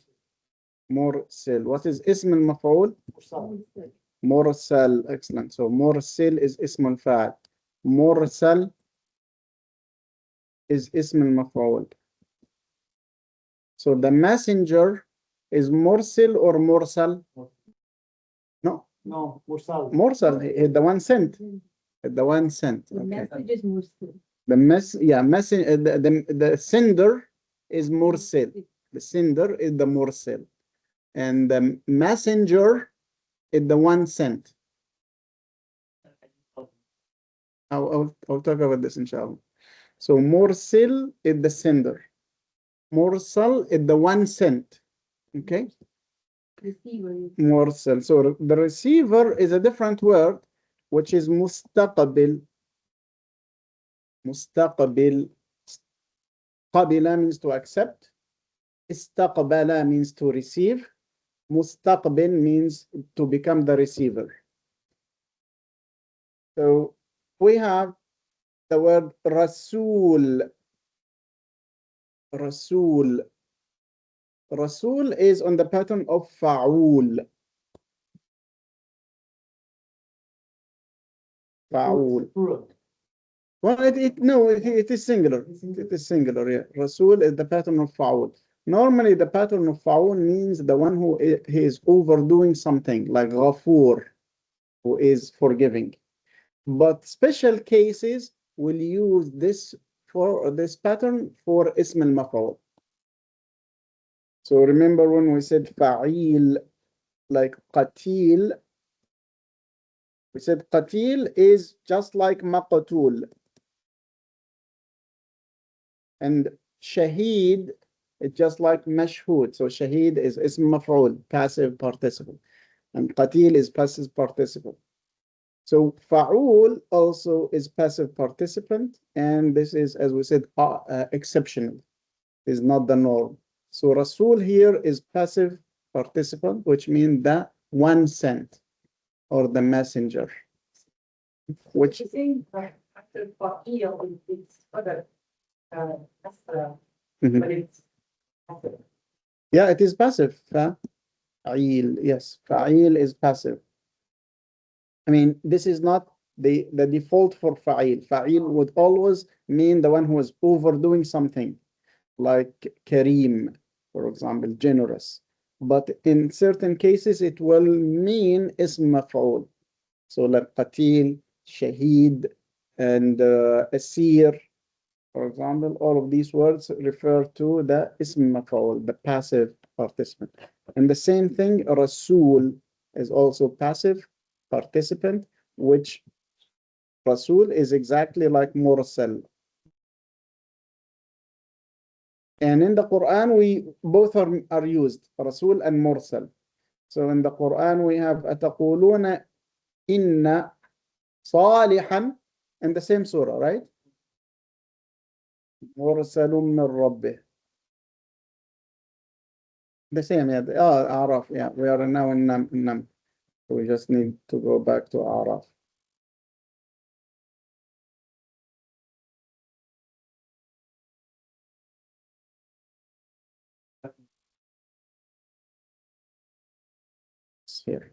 Speaker 1: مرسل. What is اسم المفعول? مرسل. Excellent. So مرسل is اسم الفاعل. مرسل is اسم المفعول. So the messenger is مرسل or مرسل? No.
Speaker 3: No, mursal.
Speaker 1: مرسل is the one sent. The one sent.
Speaker 5: The
Speaker 1: Okay.
Speaker 5: message is Muslim.
Speaker 1: The sender is مرسل. The sender is the مرسل. And the messenger is the one sent. I'll talk about this inshallah. So Mursal is the sender. Mursal is the one sent. Okay?
Speaker 2: Receiver.
Speaker 1: Mursal. So the receiver is a different word, which is mustaqbil. Mustaqbil. Qabila means to accept. Istaqbala means to receive. Mustaqbil means to become the receiver. So we have the word Rasul. Rasul. Rasul is on the pattern of Fa'ul. Fa'ul.
Speaker 3: Plural.
Speaker 1: Well, it is singular. It is singular, yeah. Rasul is the pattern of Fa'ul. Normally, the pattern of Fa'ul means the one who he is overdoing something, like Ghafur, who is forgiving. But special cases will use this pattern for Ism al-Maf'ul. So remember when we said Fa'il, like Qatil, we said Qatil is just like Maqtul. And Shaheed is just like Mashhood. So Shaheed is Ism Maf'ul, passive participle. And Qatil is passive participle. So Fa'ul also is passive participant. And this is, as we said, exceptional. Is not the norm. So Rasul here is passive participant, which means the one sent or the messenger. Which
Speaker 2: You think that after Fa'il, it's other, that's the,
Speaker 1: Mhm.
Speaker 2: but it's passive.
Speaker 1: Yeah, it is passive. Fa'il, yes, Fa'il is passive. I mean, this is not the default for Fa'il. Fa'il would always mean the one who is overdoing something, like Kareem, for example, generous. But in certain cases, it will mean Ism Maf'ul. So like Qatil, Shaheed, and Asir, for example, all of these words refer to the Ism Maf'ul, the passive participant. And the same thing, Rasul is also passive participant, which Rasul is exactly like Mursal. And in the Quran, both are used, Rasul and Mursal. So in the Quran, we have أتقولون إن صالحا in the same surah, right? مرسل من ربه. The same, yeah. Araf, yeah. We are now in Nam. We just need to go back to Araf. It's here.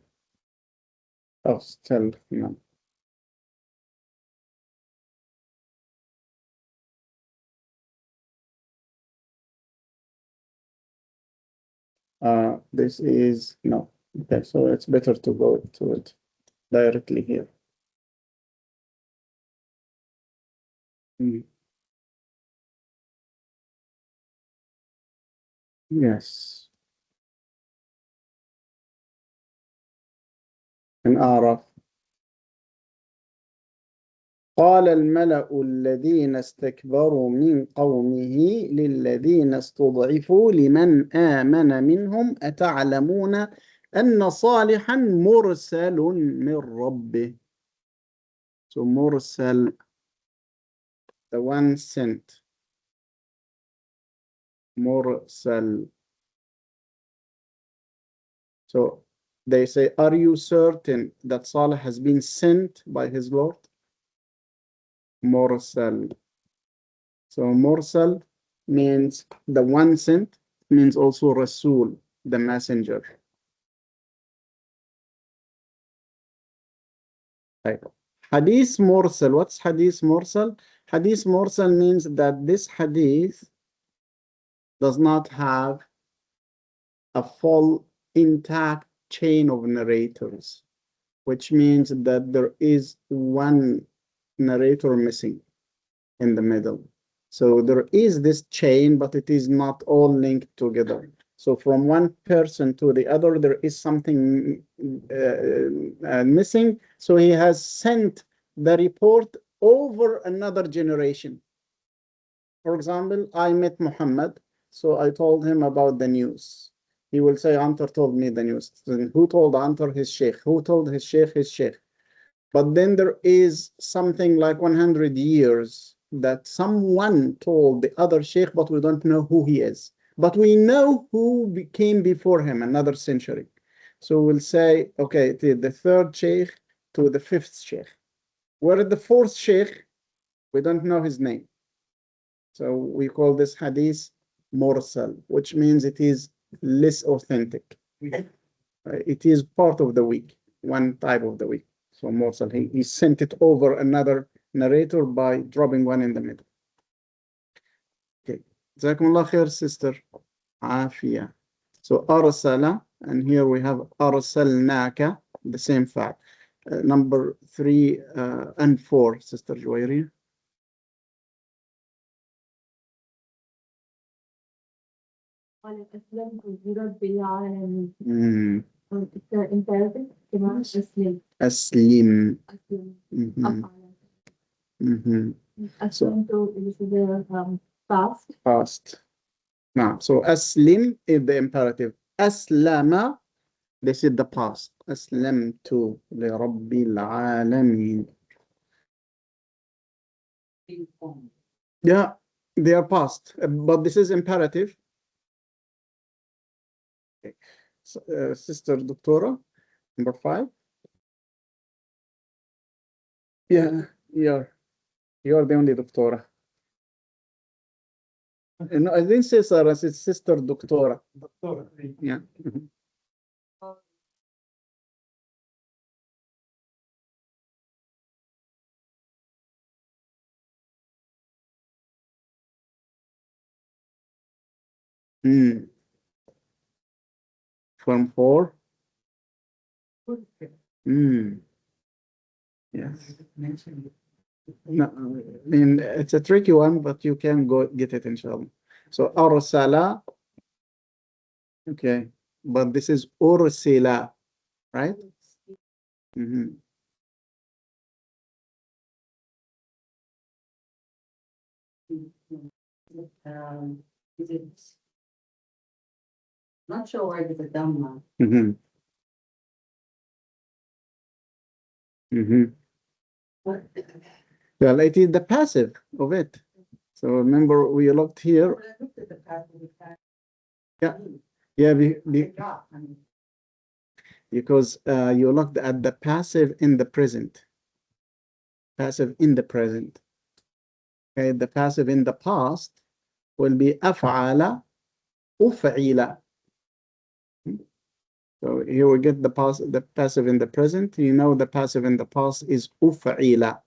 Speaker 1: Oh, still Nam. This is no. Okay, so it's better to go to it directly here. Yes. In Araf. قال الملأ الذين استكبروا من قومه للذين استضعفوا لمن آمن منهم أتعلمون أن صالحا مرسل من ربه. So مرسل, the one sent. مرسل. So they say, are you certain that Salih has been sent by his Lord? Mursal. So Mursal means the one sent, means also Rasul, the messenger. Right. Hadith Mursal. What's Hadith Mursal? Hadith Mursal means that this hadith does not have a full intact chain of narrators, which means that there is one narrator missing in the middle. So there is this chain, but it is not all linked together. So from one person to the other, there is something missing. So he has sent the report over another generation. For example, I met Muhammad, so I told him about the news. He will say, Antar told me the news. Then who told Antar? His sheikh. Who told his sheikh? His sheikh. But then there is something like 100 years that someone told the other sheikh, but we don't know who he is. But we know who came before him, another century. So we'll say, okay, the third sheikh to the fifth sheikh. Where the fourth sheikh, we don't know his name. So we call this hadith mursal, which means it is less authentic. It is part of the week, one type of the week. So mursal, he sent it over another narrator by dropping one in the middle. Okay. Jazakumullah khair, sister Afia. So arsala, and here we have arsalnaka, the same fact. Number 3 and 4, sister Juwairi.
Speaker 5: قال أسلمت برب العالمين.
Speaker 1: Mm.
Speaker 5: imperative كمان أسلم.
Speaker 1: Aslim.
Speaker 5: أسلم.
Speaker 1: Mhm.
Speaker 5: أفعل.
Speaker 1: Mhm.
Speaker 5: أسلمت is the past.
Speaker 1: Past. Now, so aslim is the imperative. Aslama, this is the past. Aslamtu li rabbil alamin.
Speaker 2: Informed.
Speaker 1: Yeah, they are past, but this is imperative. Okay. So, sister Doctora, number 5. Yeah, you're the only Doctora. No, I didn't say Sarah, it's sister Doctora.
Speaker 3: Doctor,
Speaker 1: Yeah. Mhm. Mm. Form 4. Mm. Yes. No, I mean, it's a tricky one, but you can go get it, inshallah. So, arsala, okay, but this is ursila, right? Mhm.
Speaker 2: Is it? Not sure where the Dhamma.
Speaker 1: Mhm. Mhm. Well, it is the passive of it. So remember, we looked here.
Speaker 2: When I looked at the past, it was
Speaker 1: Yeah, yeah,
Speaker 2: I mean,
Speaker 1: because you looked at the passive in the present. Passive in the present. Okay, the passive in the past will be أفعل أفعل. So here we get the passive in the present. You know the passive in the past is أفعل.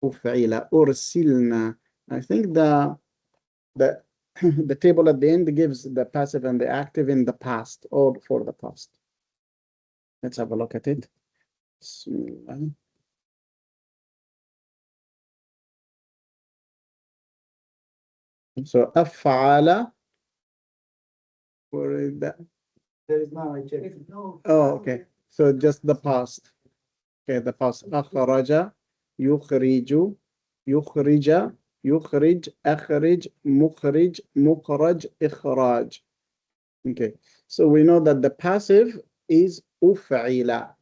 Speaker 1: أفعل أرسلنا. I think the the table at the end gives the passive and the active in the past or for the past. Let's have a look at it. Bismillah. So أفعل, where is that?
Speaker 3: there is no I check.
Speaker 2: there's no.
Speaker 1: Oh, okay. So just the past. Okay, the past. أخرج يخرج يخرج يخرج أخرج مخرج مخرج إخراج. Okay, so we know that the passive is أفعل.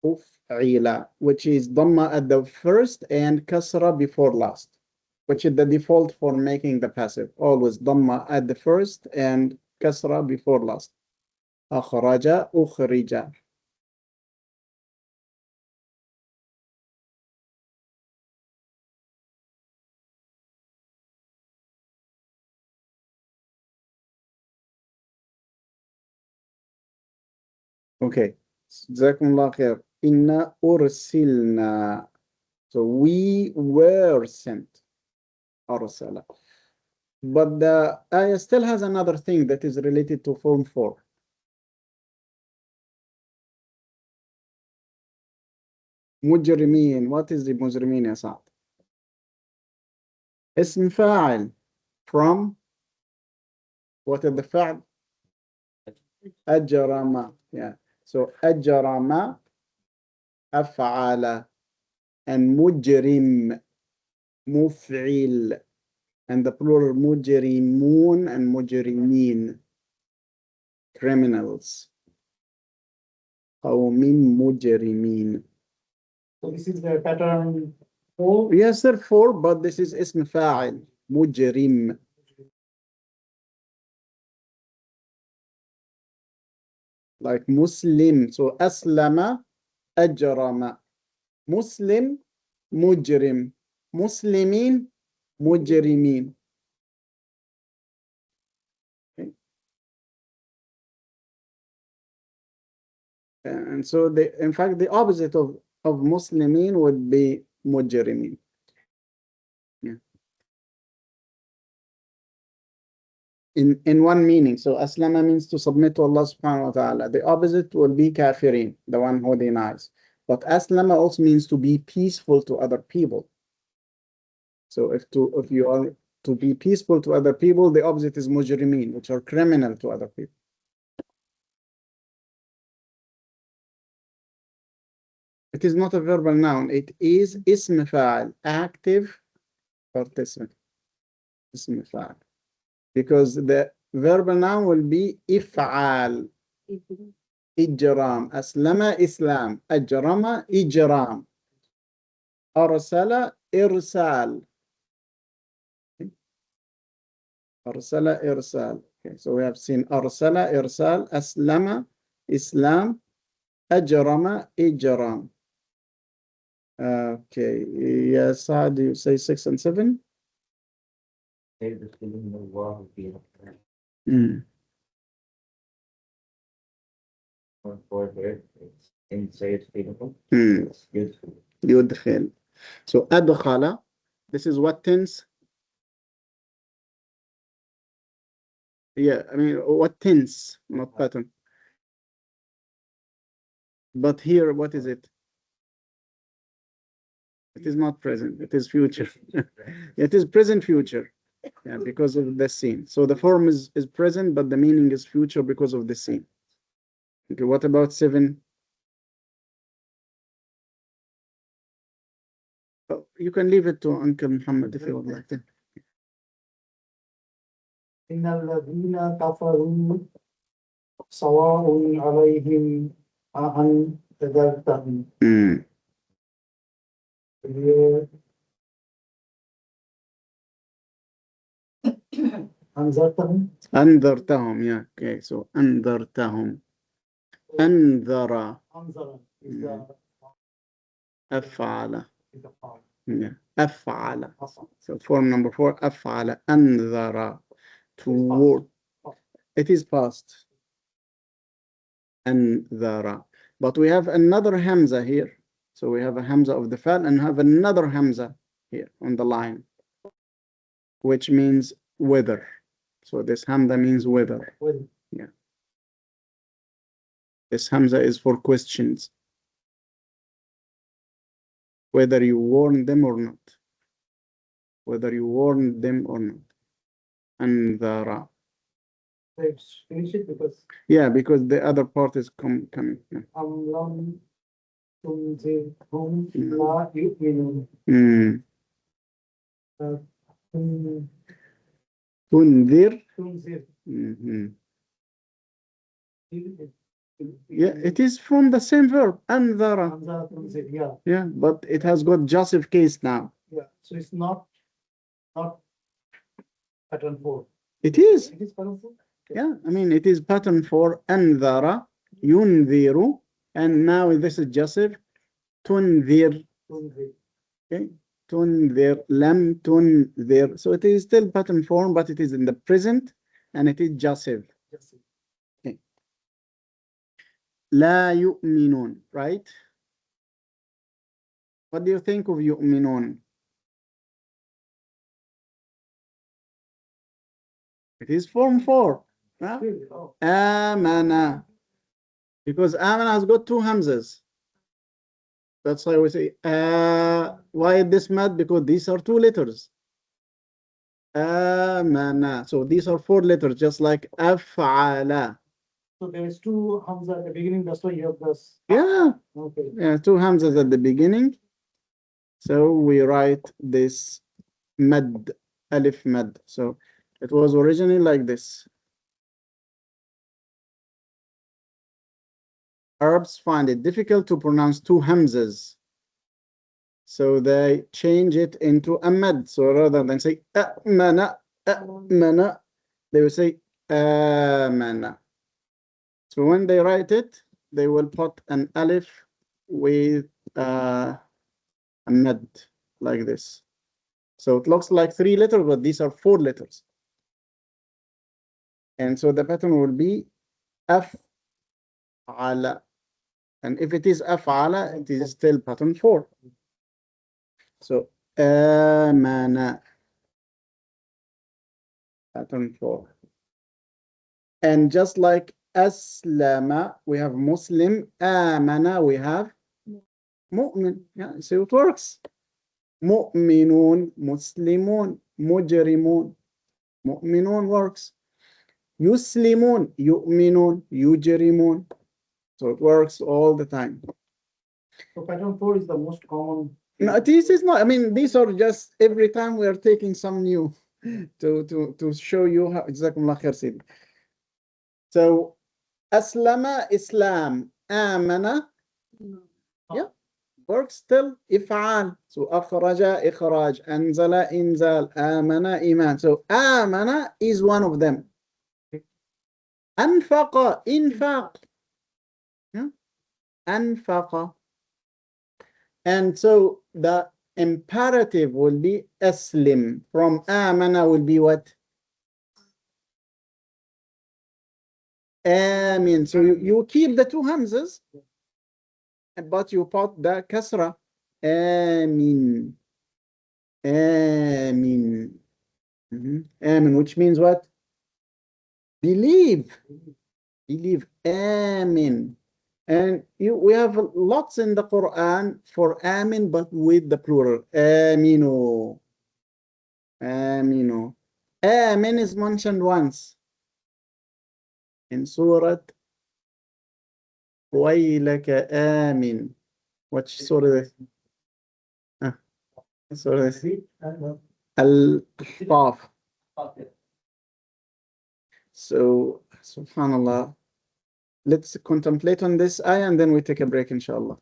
Speaker 1: أفعل, which is dhamma at the first and kasra before last, which is the default for making the passive. Always dhamma at the first and kasra before last. أخرج أخرج. Okay. جزاكم الله خير. إنا أرسلنا. So we were sent. أرسل. But the ayah still has another thing that is related to form 4. مجرمين. What is the مجرمين يا سعد? اسم فاعل. From. What is the فعل? أجرم. Yeah. So أجرم أفعل and مجرم. مفعل, and the plural مجرمون and مجرمين, criminals. قوم مجرمين.
Speaker 3: So this is the pattern 4.
Speaker 1: Yes, sir, 4, but this is اسم فاعل مجرم. Like Muslim, so أسلم أجرم, Muslim مجرم, مسلمين مجرمين. Okay. And so in fact the opposite of مسلمين would be مجرمين. Yeah. In one meaning, so aslama means to submit to Allah subhanahu wa ta'ala. The opposite will be kafirin, the one who denies. But aslama also means to be peaceful to other people. So if you are to be peaceful to other people, the opposite is mujrimin, which are criminal to other people. It is not a verbal noun. It is ism fa'al, active participant. Ism fa'al. Because the verbal noun will be if'al. إجرام, أسلم إسلام, أجرم إجرام, أرسل إرسال. أرسل إرسال. Okay, so we have seen أرسل إرسال, أسلم إسلام, أجرم إجرام. Okay, yes, Saad, you say 6 and 7? Mm. يدخل. So أدخل, this is what tense? Yeah, I mean, what tense, not pattern. But here, what is it? It is not present, it is future. It is present future, yeah, because of the scene. So the form is present, but the meaning is future because of the scene. Okay, what about 7? Oh, you can leave it to Uncle Muhammad if you would like to.
Speaker 3: إن الذين كفروا سواء عليهم أأنذرتهم.
Speaker 1: أنذرتهم, yeah, okay, so أنذرتهم. أنذر. أفعل. Yeah. أفعل. So form number 4, أفعل. أنذر. To warn. It is past. أنذر. But we have another hamza here. So we have a hamza of the fa'al and have another hamza here on the line, which means whether. So this hamza means whether. Yeah. This hamza is for questions. Whether you warn them or not. Whether you warn them or not. Anzara.
Speaker 3: Let's finish it because.
Speaker 1: Yeah, because the other part is coming. Yeah. تنذر. Yeah, it is from the same verb, anzara. Yeah, but it has got jussive case now.
Speaker 3: Yeah, so it's not pattern 4.
Speaker 1: It is.
Speaker 3: It is pattern 4.
Speaker 1: Yeah, I mean, it is pattern 4, anzara, yunziru, and now this is jussive, tunzir. Okay, tunzir, lam tunzir. So it is still pattern form, but it is in the present, and it is jussive. Okay. لا يؤمنون, right? What do you think of يؤمنون? It is form 4. Huh? Amana. Because amana has got 2 hamzas. That's why we say, why this mad? Because these are 2 letters. Amana. So these are 4 letters, just like af'ala.
Speaker 3: So there is 2 hamza at the beginning, that's why you have this.
Speaker 1: Yeah.
Speaker 3: Okay.
Speaker 1: Yeah, 2 hamzas at the beginning. So we write this mad, alif mad. So it was originally like this. Arabs find it difficult to pronounce two hamzas, so they change it into a mad. So rather than say amana, amana, they will say amana. So when they write it, they will put an alif with a mad like this. So it looks like 3 letters, but these are 4 letters. And so the pattern will be أفعل. And if it is أفعل, it is still pattern 4. So آمن, pattern 4. And just like أسلم, we have Muslim. آمن, we have مؤمن. Yeah, so it works. مؤمنون, مسلمون, مجرمون. مؤمنون works. يسلمون, يؤمنون, يجرمون. So it works all the time.
Speaker 3: So pattern 4 is the most common.
Speaker 1: No, this is not, I mean, these are just every time we are taking some new to show you how. Jazakumullah khair, Sidi. So Aslama, Islam. Amana, yeah, works still. If'al. So akhraja, ikhraj. Anzala, inzal. Amana, iman. So amana is one of them. Anfaqa, infaq. Yeah? Anfaqa. And so the imperative will be aslim. From amana will be what? Amin. So you keep the 2 hamzas, but you put the kasra. Amin. Amin. Amin, which means what? Believe. Believe. Amin. And we have lots in the Quran for amin, but with the plural. Aminu. Aminu. Amin is mentioned once in Surah Waylaka Amin. Which surah is this? Surah Al-Qaf. So, subhanallah. Let's contemplate on this ayah and then we take a break, inshallah.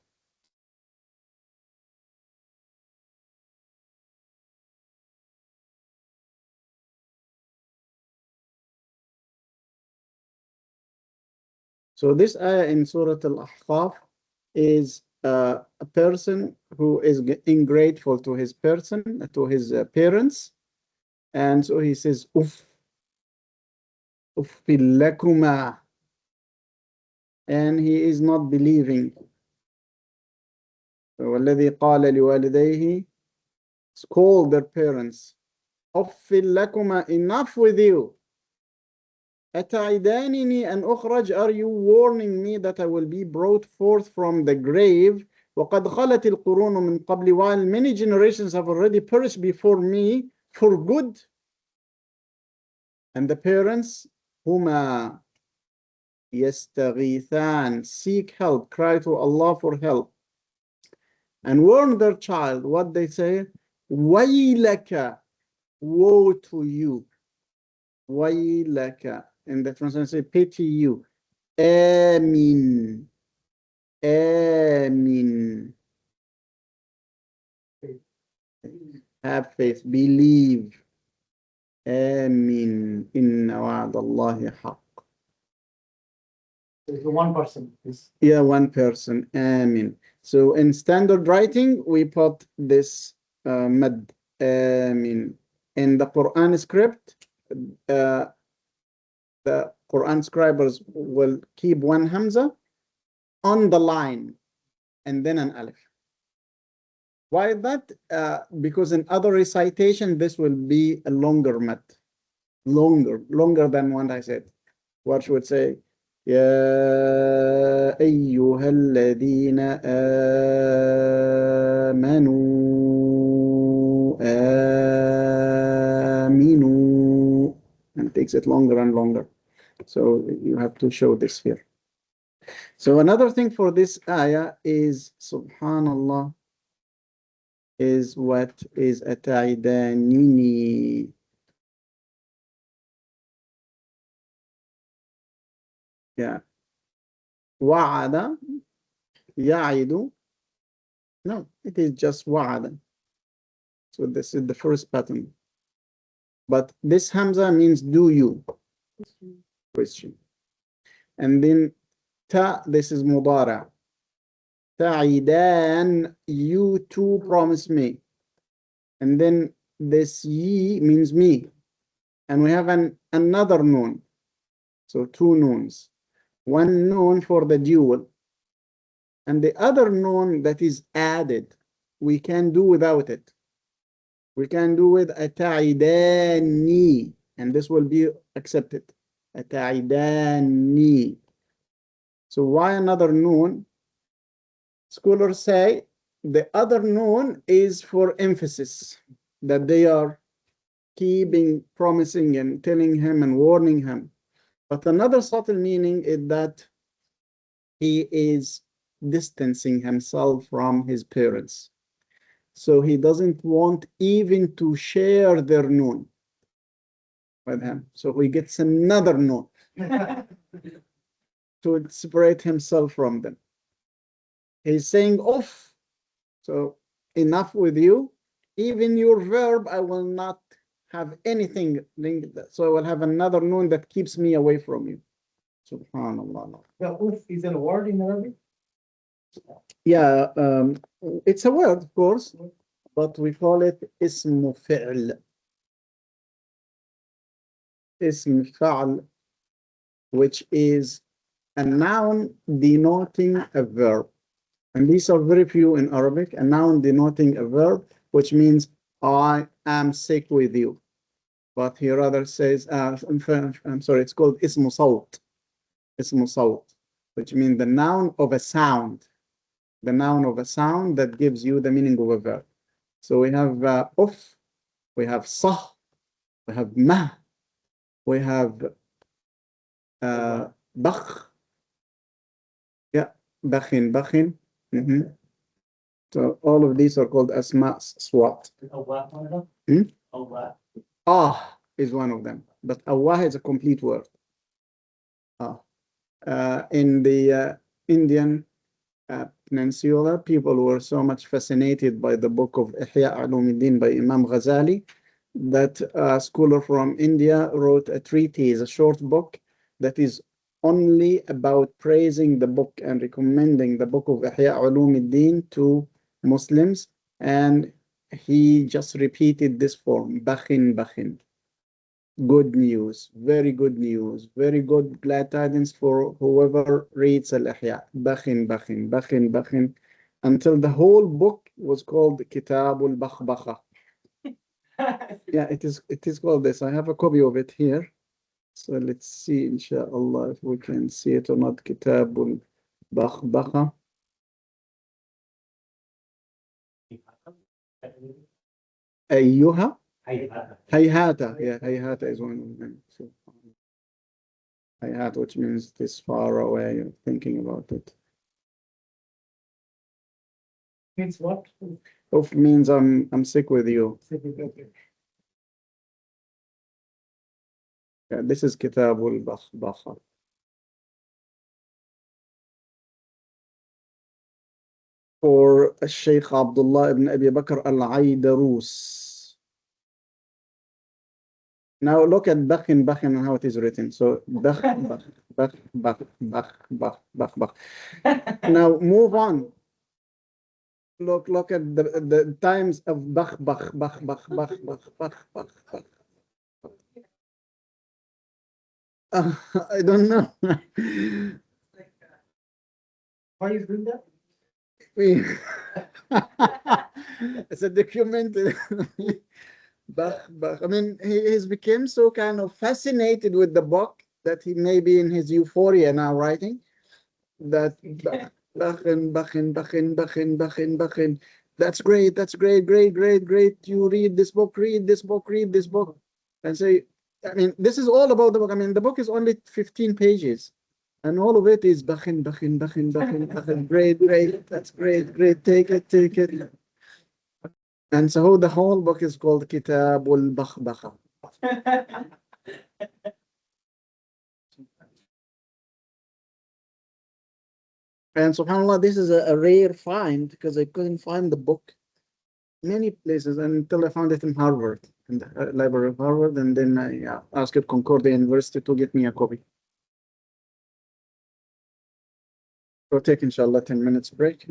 Speaker 1: So this ayah in Surah Al-Ahqaf is a person who is ungrateful to his parents. And so he says, Uff, uffil lakuma. And he is not believing. وَالَّذِي قَالَ لِوَالِدَيْهِ, scold their parents. أُفِّل لَكُمَا, enough with you. أَتَعِدَانِنِي أَنْ أُخْرَجْ, are you warning me that I will be brought forth from the grave? وَقَدْ خَلَتِ الْقُرُونُ مِنْ قَبْلِ, while many generations have already perished before me for good. And the parents, هُمَا يَسْتَغِيثَانِ, seek help, cry to Allah for help. And warn their child. What they say? وَيْلَكَ, woe to you. وَيْلَكَ. In the translation, say, pity you. Amin. Amin. Have faith. Believe. Amin. Inna wa'dallahi haqq.
Speaker 3: It's one person.
Speaker 1: Yeah, one person. Amin. So in standard writing, we put this mad. Amin. In the Quran script, the Quran scribers will keep one hamza on the line and then an alif. Why that? Because in other recitation, this will be a longer mad. Longer than what I said. What would say? يا أيها الذين آمنوا آمنوا, and it takes it longer and longer. So you have to show this here. So another thing for this ayah is, subhanallah, is what is أتعدانني. Yeah. وعد يعد. No, it is just وعد. So this is the first pattern. But this Hamza means do you? Question. And then ta, this is مضارع. تعدان, you two promise me. And then this ye means me. And we have another noon. So two noons. One noon for the dual. And the other noon that is added, we can do without it. We can do with أتعداني, and this will be accepted. أتعداني. So why another noon? Scholars say the other noon is for emphasis, that they are keeping, promising and telling him and warning him. But another subtle meaning is that he is distancing himself from his parents. So he doesn't want even to share their noon with him. So he gets another noon to separate himself from them. He's saying off. So enough with you. Even your verb, I will not have anything linked. So I will have another noon that keeps me away from you. Subhanallah.
Speaker 3: The oof is a word in Arabic.
Speaker 1: Yeah, it's a word, of course, but we call it اسم فعل. اسم فعل, which is a noun denoting a verb. And these are very few in Arabic. A noun denoting a verb, which means I am sick with you. But he rather says, I'm sorry, it's called اسم صوت. اسم صوت, which means the noun of a sound. The noun of a sound that gives you the meaning of a verb. So we have of, we have sah, we have ma, we have bakh. Yeah, bakhin, bakhin. So all of these are called asma swat. Ah is one of them, but awah is a complete word. In the Indian Peninsula, people were so much fascinated by the book of Ihya Ulumuddin by Imam Ghazali that a scholar from India wrote a treatise, a short book that is only about praising the book and recommending the book of Ihya Ulumuddin to Muslims, and he just repeated this form, bakhin, bakhin. Good news, very good news, very good glad tidings for whoever reads Al-Ihya. Bakhin, bakhin, bakhin, bakhin, until the whole book was called Kitabul Bakhbakha. Yeah, it is called this. I have a copy of it here. So let's see, inshallah, if we can see it or not. Kitabul Bakhbakha. Ayyuha? Hayhata. Yeah, Hayhata is one of them. So, Hayhata, which means this far away, you're thinking about it.
Speaker 3: Means what?
Speaker 1: Of means I'm sick with you. Yeah, this is Kitabul Bakhbakha. For Sheikh Abdullah ibn Abi Bakr al-Aydarus. Now look at Bakhin, Bakhin and how it is written. So Bakh, Bakh, Bakh, Bakh, Bakh, Bakh, Bakh, Bakh. Now move on. Look at the times of Bakh, Bakh, Bakh, Bakh, Bakh, Bakh, Bakh, Bakh, Bakh. I don't know.
Speaker 3: Why is doing that?
Speaker 1: It's a documented. Bach. I mean, he's become so kind of fascinated with the book that he may be in his euphoria now writing that Bachin. That's great. That's great. Great. You read this book. Read this book. And say, I mean, this is all about the book. I mean, the book is only 15 pages. And all of it is Bachin. Great. That's great. Take it. And so the whole book is called Kitab al-Bakhbakha. And subhanAllah, this is a rare find because I couldn't find the book many places until I found it in Harvard, in the library of Harvard, and then I asked Concordia University to get me a copy. We'll take inshallah 10 minutes break.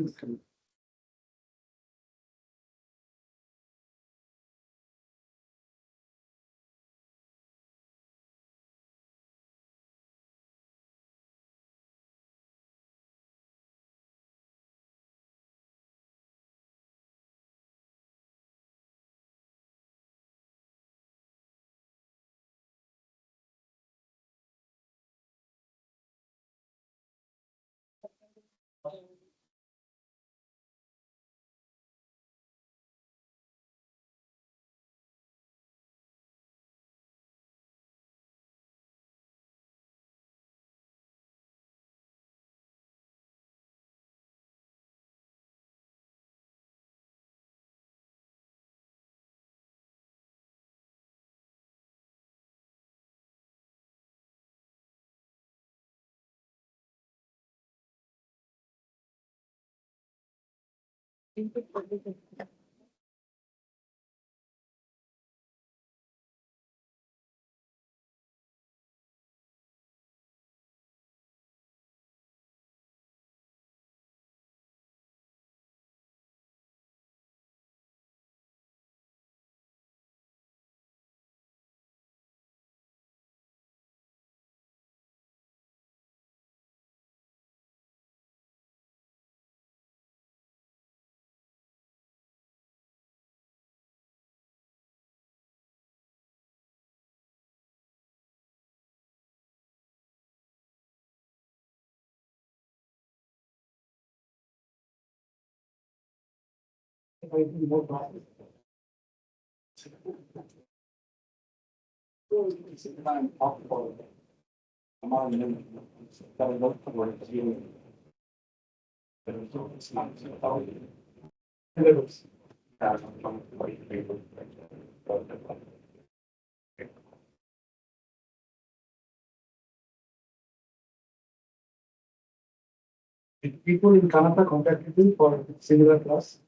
Speaker 3: Did people in Canada contacted you for similar class?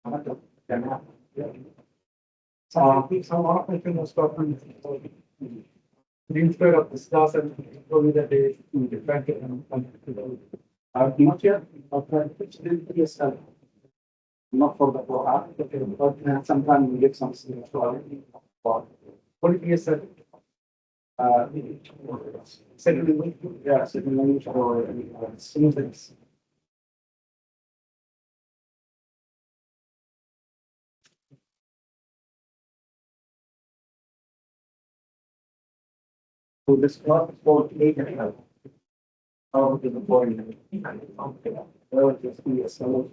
Speaker 3: Canada. Yeah. Some one of my friends was talking instead of this class and told me that they different and not yet, yes, not for the program, but sometimes we get something for what did you say? Second language, yeah, second language or students. So this class is called eight and a half. How to the point? Well, just be a solo.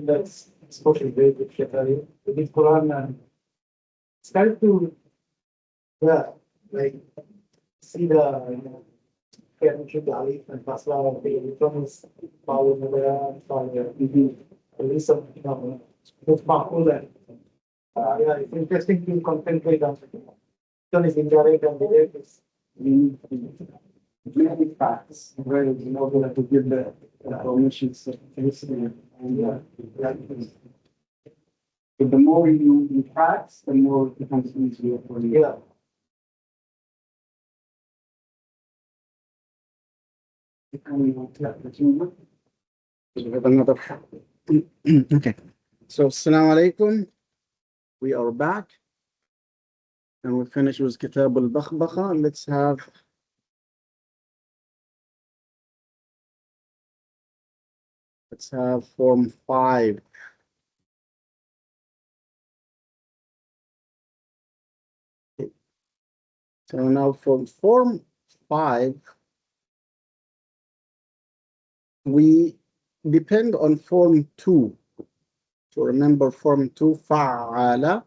Speaker 3: That's especially great with Shekari. With the Quran and start to, yeah, like see the Kevin Ali and Pasla the from power Mugara and release of most powerful and yeah, it's interesting to concentrate on one is indirect and the other is many facts where you know to give the information and but the more you facts, the more it becomes easier for you. Yeah.
Speaker 1: We have another. Okay. So, Assalamu alaikum. We are back. And we finish with Kitab al-Bakhbakha. Let's have form 5. So now from form 5, we depend on form 2. So remember form 2, فعل,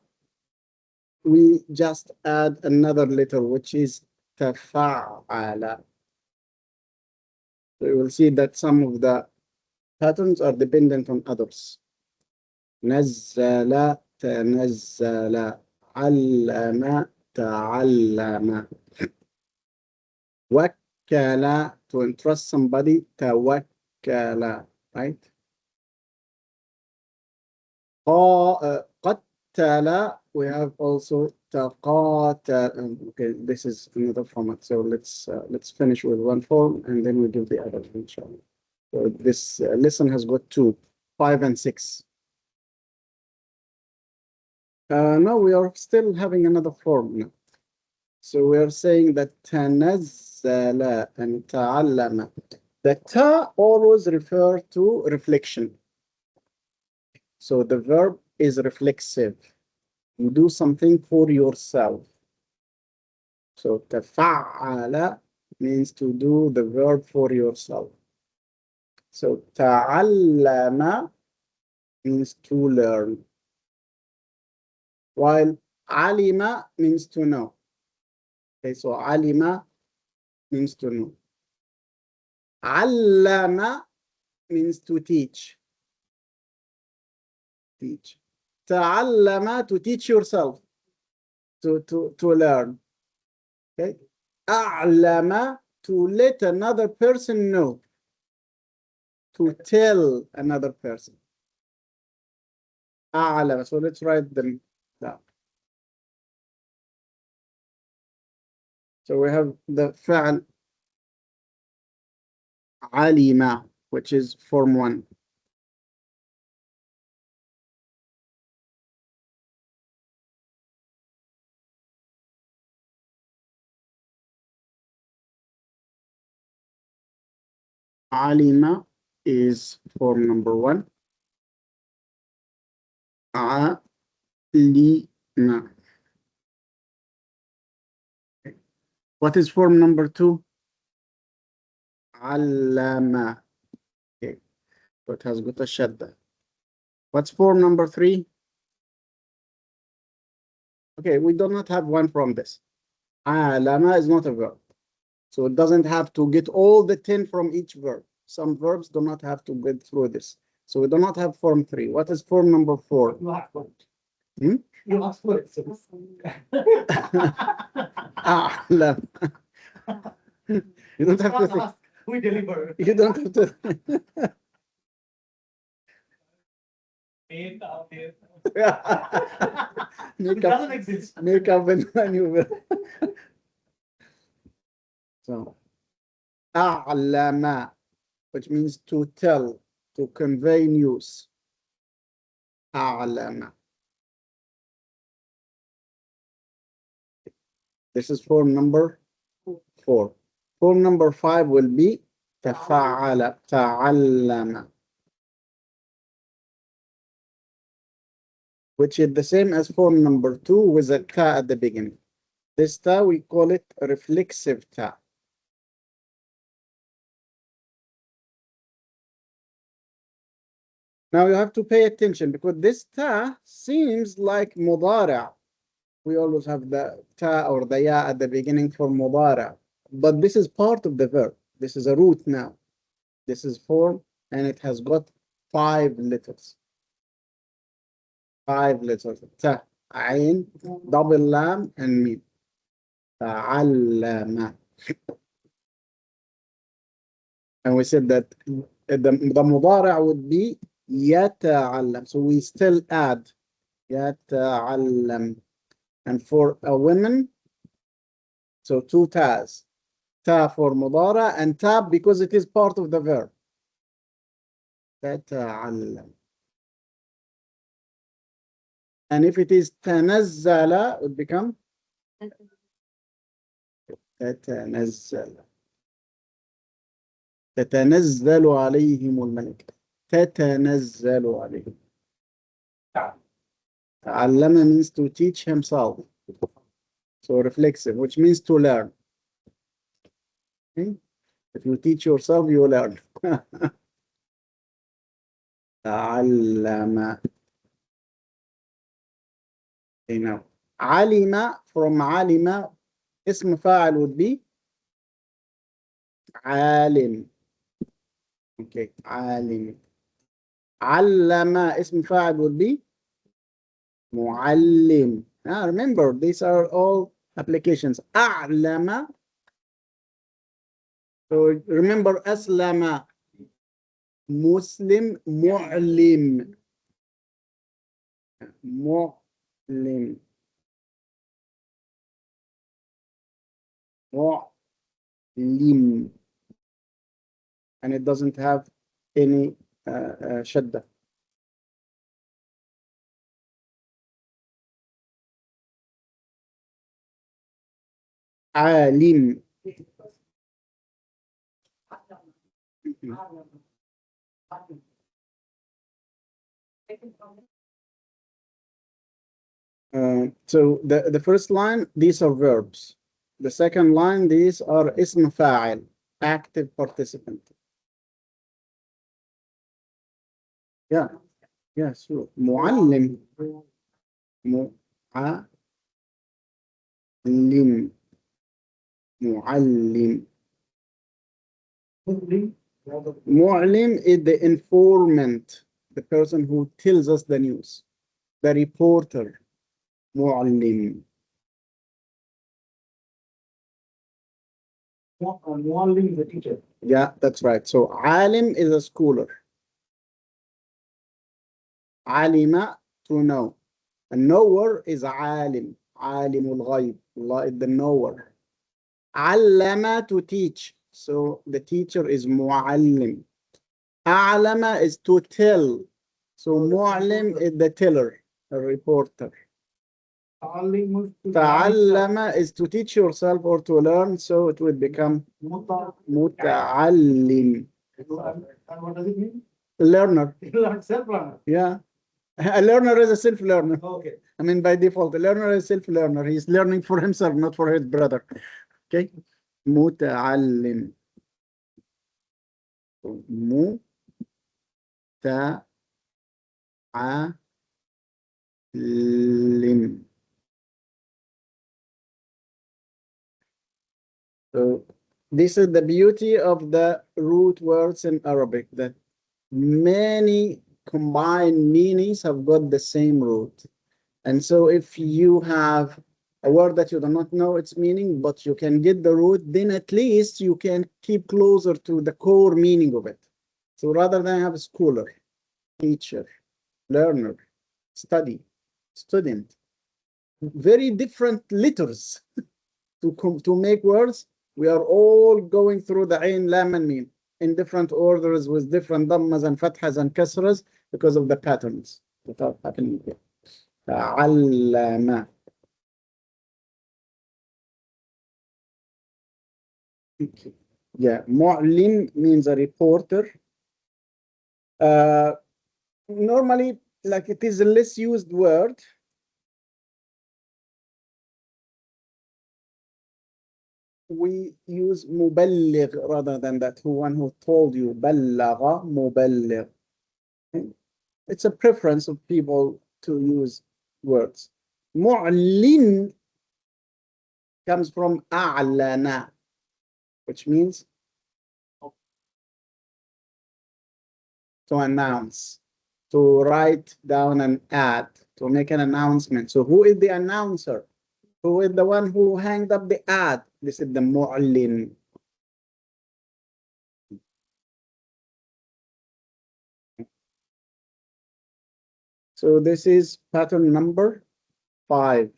Speaker 1: we just add another letter, which is تفعل. So you will see that some of the patterns are dependent on others. نزل تنزل علم تعلم وكل, to entrust somebody, توكل, right? قتل, we have also تقاتل. Okay, this is another format. So let's finish with one form and then we give the other, inshallah. So this lesson has got 2, 5 and 6. Now we are still having another form now. So we are saying that تنزل and تعلم. The ta always refer to reflection. So the verb is reflexive. You do something for yourself. So تفعل means to do the verb for yourself. So تعلم means to learn. While علم means to know. Okay, so علم means to know. علم means to teach. Teach. تعلم, to teach yourself, to learn. Okay. أعلم, to let another person know, to tell another person. أعلم. So let's write them down. So we have the فعل علم, which is form 1. علم is form number 1. علم. What is form number 2? علم. Okay, so it has got a shadda. What's form number 3? Okay, we do not have one from this. علم is not a verb. So it doesn't have to get all the 10 from each verb. Some verbs do not have to get through this. So we do not have form 3. What is form number 4?
Speaker 3: You ask for it.
Speaker 1: Hmm?
Speaker 3: You ask for it. So
Speaker 1: أعلم. You don't have to think.
Speaker 3: ask, we deliver.
Speaker 1: You don't have to.
Speaker 3: It
Speaker 1: Make
Speaker 3: doesn't
Speaker 1: up,
Speaker 3: exist.
Speaker 1: make up when you will. So, أعلم, which means to tell, to convey news. أعلم. This is form number 4. Form number 5 will be تفعل, تعلم, which is the same as form number 2 with a ta at the beginning. This ta, we call it reflexive ta. Now you have to pay attention because this ta seems like mudara. We always have the ta or the ya at the beginning for mudara. But this is part of the verb. This is a root now. This is form and it has got 5 letters. 5 letters. Ta, ain, double lam, and mim. تعلم. And we said that the mudara would be يتعلم. So we still add يتعلم. And for a woman, so 2 tas. Ta for mudara and ta because it is part of the verb. تتعلم. And if it is تنزل, it would become تتنزل. تتنزل عليهم الملائكة. تتنزل عليهم. تعلم means to teach himself. So reflexive, which means to learn. Okay? If you teach yourself, you learn. تعلم. You know. علم, from علم, اسم فاعل would be عالم. Okay, عالم. علم, اسم فاعل would be معلم. Now remember, these are all applications. أعلم. So remember, أسلم, مسلم, معلم. معلم. معلم. And it doesn't have any شدة. عالم. So the first line, these are verbs. The second line, these are اسم فاعل, active participant. Yeah, yeah, sure. معلم. معلم. معلم. معلم is the informant, the person who tells us the news, the reporter. معلم.
Speaker 3: Muallim is a teacher.
Speaker 1: Yeah, that's right. So alim is a scholar. Alima, to know. A knower is alim. Alimul ghayb. Allah is the knower. Allama, to teach. So the teacher is muallim. A'lama is to tell. So muallim is the teller, a reporter.
Speaker 3: Ta'allim is to
Speaker 1: Ta'allama is to teach yourself or to learn, so it would become muta'allim.
Speaker 3: And what does it mean?
Speaker 1: Learner.
Speaker 3: Self-learner.
Speaker 1: Yeah. A learner is a self-learner.
Speaker 3: Okay.
Speaker 1: I mean, by default, a learner is self-learner. He's learning for himself, not for his brother. Okay? Muta'allim. Muta'allim. So this is the beauty of the root words in Arabic, that many combined meanings have got the same root. And so if you have a word that you do not know its meaning, but you can get the root, then at least you can keep closer to the core meaning of it. So rather than have a scholar, teacher, learner, study, student, very different letters to make words. We are all going through the ain, lam, and mim in different orders with different dhammas and fathas and kasras because of the patterns that are happening here. تعلم. Okay. Yeah, mu'lim means a reporter. Normally, like, it is a less used word. We use muballigh rather than that. One who told you. Ballagha, muballigh. It's a preference of people to use words. Mu'lim comes from a'lana, which means to announce, to write down an ad, to make an announcement. So who is the announcer? Who is the one who hanged up the ad? This is the mu'lim. So this is pattern number 5.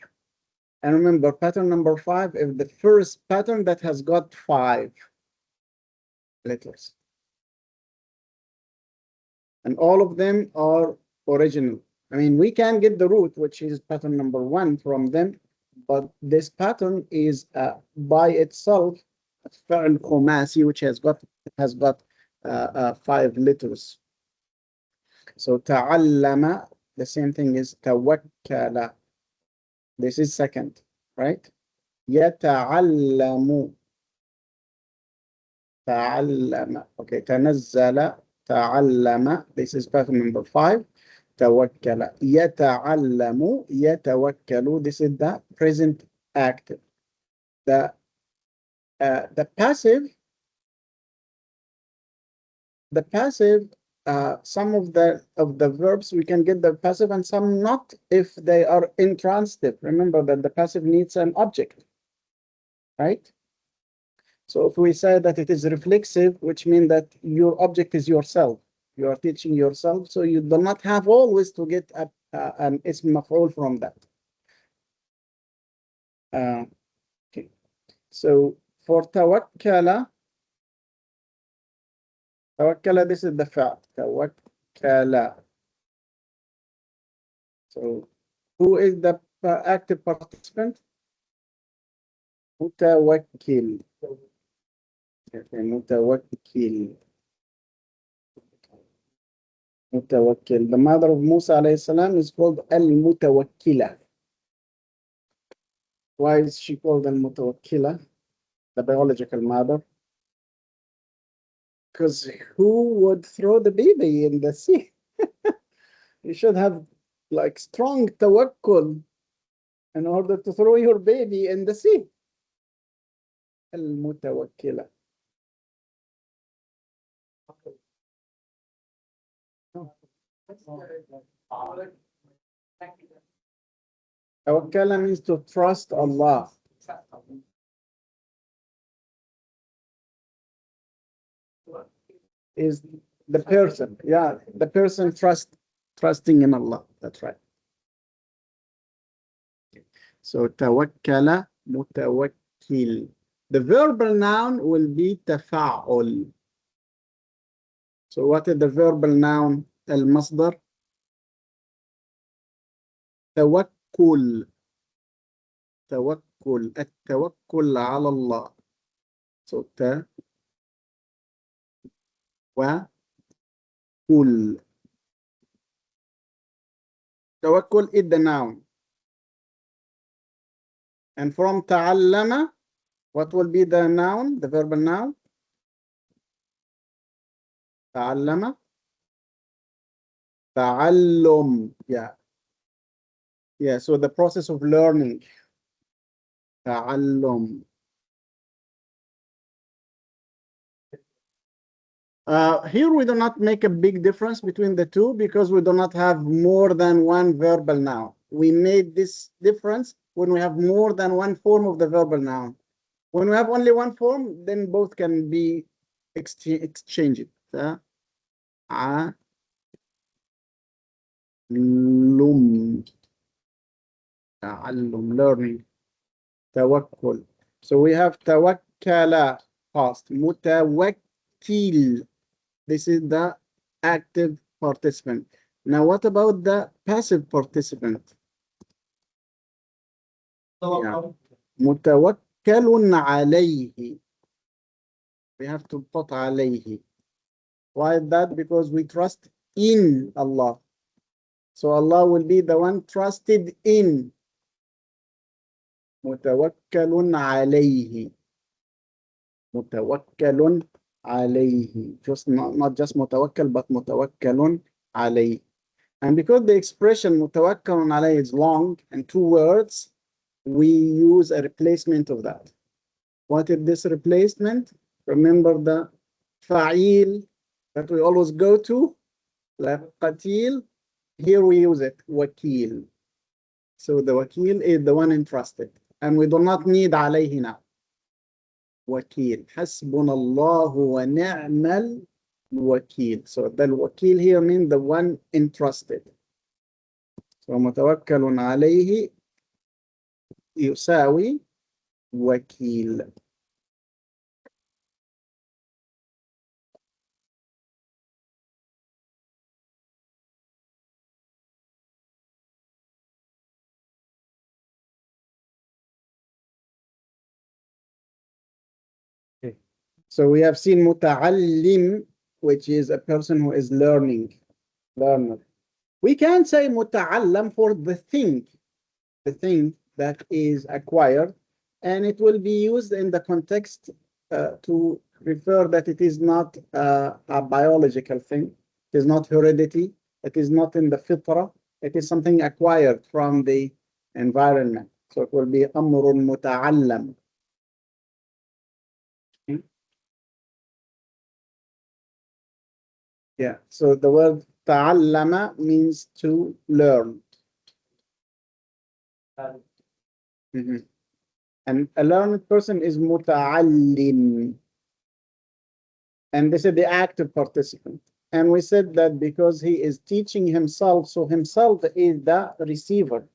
Speaker 1: And remember, pattern number 5 is the first pattern that has got 5 letters. And all of them are original. I mean, we can get the root, which is pattern number 1 from them, but this pattern is by itself أفعل خماسي, which has got 5 letters. So تعلم, the same thing is توكل. This is second, right? يتعلم تعلم. Okay, تنزل تعلم. This is pattern number 5. توكل يتعلم يتوكل. This is the present active. The passive. The passive. Some of the verbs we can get the passive and some not if they are intransitive. Remember that the passive needs an object, right? So if we say that it is reflexive, which means that your object is yourself, you are teaching yourself, so you do not have always to get an ism maf'ul from that. Okay. So for tawakkala, this is the fa'al. Tawakkala. So who is the active participant? Mutawakkil. Okay, mutawakkil. Mutawakkil. The mother of Musa alayhi salam is called al-mutawakkila. Why is she called al-mutawakkila? The biological mother. Because who would throw the baby in the sea? You should have like strong tawakkul in order to throw your baby in the sea. Al-mutawakkila. Tawakkala means to trust Allah. Is the person, yeah, the person trusting in Allah. That's right. So tawakkala, mutawakkil. The verbal noun will be tafa'ul. So what is the verbal noun? Al-masdar. Tawakkul. Tawakkul. At-tawakkul ala Allah. So tawakkul. Tawakkul is the noun. And from ta'allama, what will be the noun, the verbal noun? Ta'allama. Ta'allum. Yeah. Yeah, so the process of learning. Ta'allum. Here we do not make a big difference between the two because we do not have more than one verbal noun. We made this difference when we have more than one form of the verbal noun. When we have only one form, then both can be exchanged. Ta'allum. Ta'allum, learning. Tawakkul. So we have tawakkala, past. Mutawakkil. This is the active participant. Now, what about the passive participant? Mutawakkalun alayhi. We have to put alayhi. Why is that? Because we trust in Allah. So Allah will be the one trusted in. Mutawakkalun alayhi. Mutawakkalun alayhi. Just not just mutawakkal, but mutawakkalun alayhi. And because the expression mutawakkalun alayhi is long and 2 words, we use a replacement of that. What is this replacement? Remember the fa'il that we always go to? Like qatil. Here we use it, wakil. So the wakil is the one entrusted. And we do not need alayhi now. Wakil. Hasbunallahu wa ni'mal wakil. So the wakil here means the one entrusted. So mutawakkalun alayhi yusawi wakil. So we have seen muta'allim, which is a person who is learning, learner. We can say muta'allam for the thing that is acquired, and it will be used in the context to refer that it is not a biological thing. It is not heredity. It is not in the fitra. It is something acquired from the environment. So it will be أمر متعلم. Yeah, so the word تعلم means to learn. Mhm. And a learned person is متعلم. And this is the active participant. And we said that because he is teaching himself, so himself is the receiver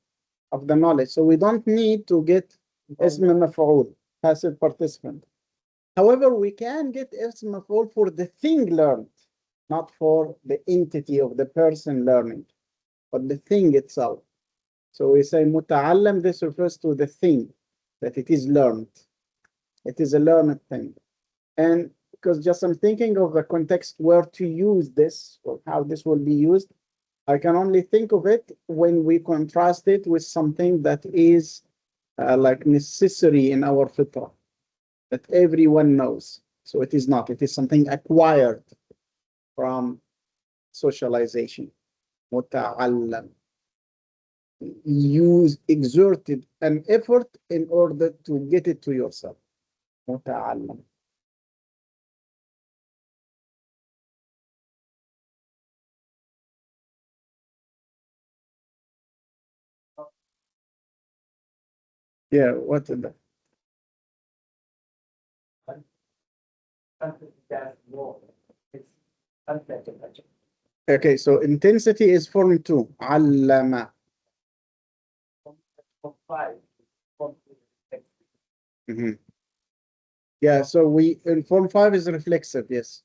Speaker 1: of the knowledge. So we don't need to get اسم مفعول, passive participant. However, we can get اسم مفعول for the thing learned, not for the entity of the person learning, but the thing itself. So we say متعلم, this refers to the thing, that it is learned. It is a learned thing. And because just I'm thinking of the context where to use this, or how this will be used, I can only think of it when we contrast it with something that is like necessary in our fitrah, that everyone knows. So it is not, it is something acquired from socialization. متعلم. Use, exerted an effort in order to get it to yourself. متعلم. Yeah, what is that? Okay, so intensity is form 2. علم. Mhm. Yeah, so we in form 5 is reflexive, yes.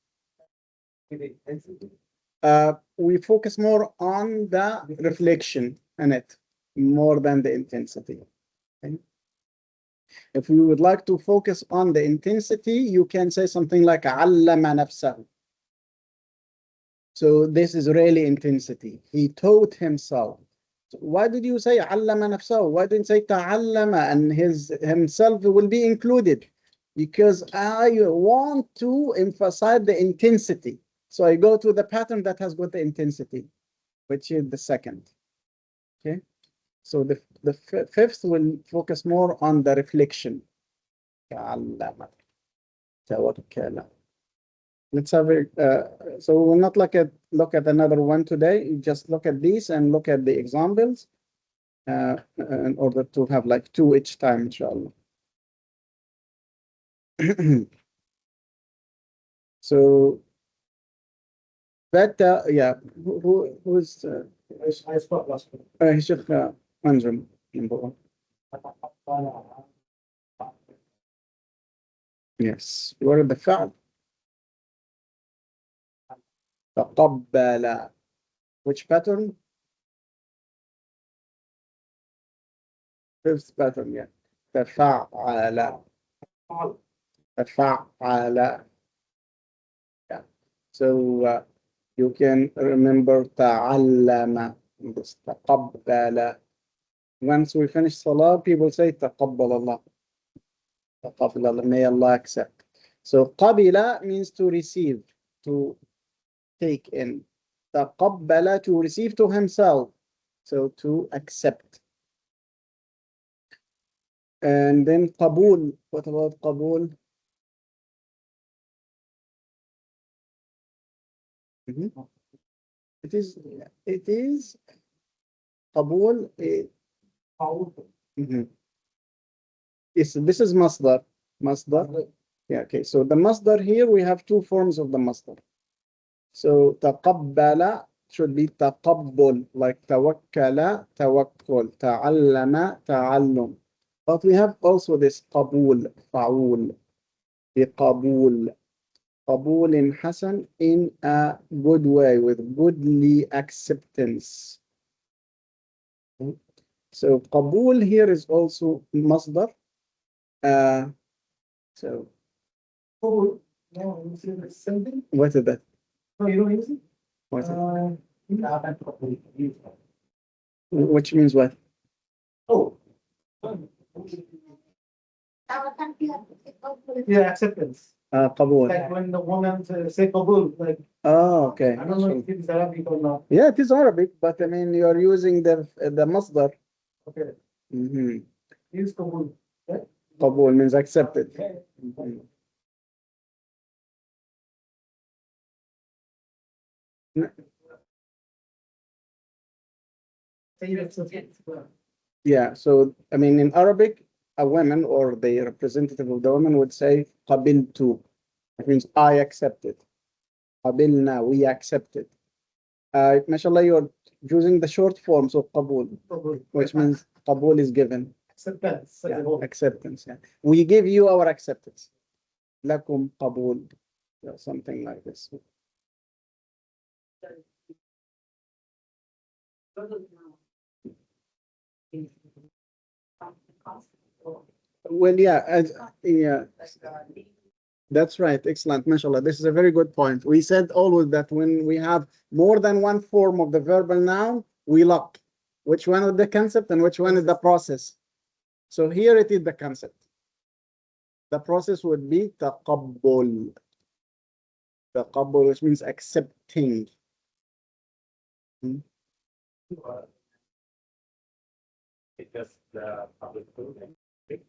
Speaker 1: We focus more on the reflection in it, more than the intensity. Okay? If we would like to focus on the intensity, you can say something like علم نفسه. So this is really intensity. He taught himself. So why did you say علم نفسه? Why didn't you say تعلم and himself will be included? Because I want to emphasize the intensity. So I go to the pattern that has got the intensity, which is the second. Okay. So the fifth will focus more on the reflection. تعلم. توكل. Let's have it. So we will not look at another one today. Just look at these and look at the examples in order to have like 2 each time, inshallah. So that yeah, who's
Speaker 3: I spot last one.
Speaker 1: Sheikh Anjum, number 1. Yes. What are the فعل? تقبل. Which pattern? Fifth pattern, yeah. تفعل. تفعل. Yeah. So you can remember تعلم. This تقبل. Once we finish salah, people say تقبل الله. تقبل الله. May Allah accept. So قبل means to receive, to take in. تقبل, to receive to himself. So to accept. And then قبول. What about قبول? It is قبول. Yes, this is masdar. Masdar. Yeah, okay. So the masdar here, we have 2 forms of the masdar. So تقبل should be تقبل, like توكل, توكل, تعلم, تعلم. But we have also this قبول, فعول, بقبول, قبول حسن, in a good way, with goodly acceptance. So قبول here is also masdar. So
Speaker 3: Oh, no, you see the same thing?
Speaker 1: what is that?
Speaker 3: No, you don't use it?
Speaker 1: What is it?
Speaker 3: You
Speaker 1: Which means what?
Speaker 3: Oh. Yeah, acceptance.
Speaker 1: قبول.
Speaker 3: Like when the woman say kabul, like,
Speaker 1: Okay.
Speaker 3: I don't know if it is Arabic or not.
Speaker 1: Yeah, it is Arabic, but I mean, you are using the masdar.
Speaker 3: Okay,
Speaker 1: Mhm.
Speaker 3: use kabul.
Speaker 1: قبول means accepted.
Speaker 3: Okay.
Speaker 1: Mhm.
Speaker 3: Say acceptance.
Speaker 1: Yeah, so I mean, in Arabic, a woman or the representative of the woman would say قبلت. It means I accepted. قبلنا, we accepted. Mashallah, you're using the short forms of قبول,
Speaker 3: Kabul.
Speaker 1: which means قبول is given.
Speaker 3: Acceptance. as
Speaker 1: Yeah,
Speaker 3: a whole.
Speaker 1: acceptance. Yeah. We give you our acceptance. لكم قبول. Yeah, something like this. Well, yeah, that's right. Excellent. MashaAllah. This is a very good point. We said always that when we have more than one form of the verbal noun, we lock which one is the concept and which one is the process. So here it is the concept. The process would be تقبل. تقبل, which means accepting. Hmm?
Speaker 4: It's just the public building. It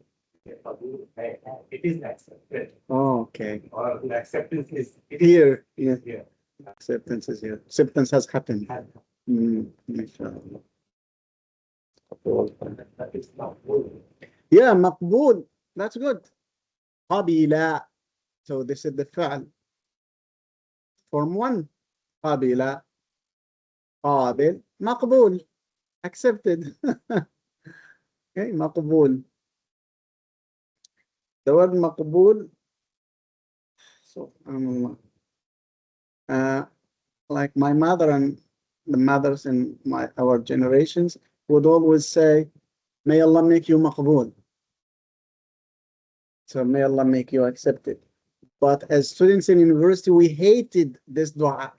Speaker 4: is accepted,
Speaker 1: Oh, okay.
Speaker 4: or the acceptance is
Speaker 1: Here, yeah,
Speaker 4: here.
Speaker 1: acceptance is here. Acceptance has happened. MashaAllah.
Speaker 4: That is not good.
Speaker 1: Yeah, مقبول. That's good. قبل. So this is the فعل. Form 1. قبل. قابل. مقبول. Accepted. Okay, مقبول. The word مقبول. So, like my mother and the mothers in our generations would always say, may Allah make you مقبول. So may Allah make you accepted. But as students in university, we hated this dua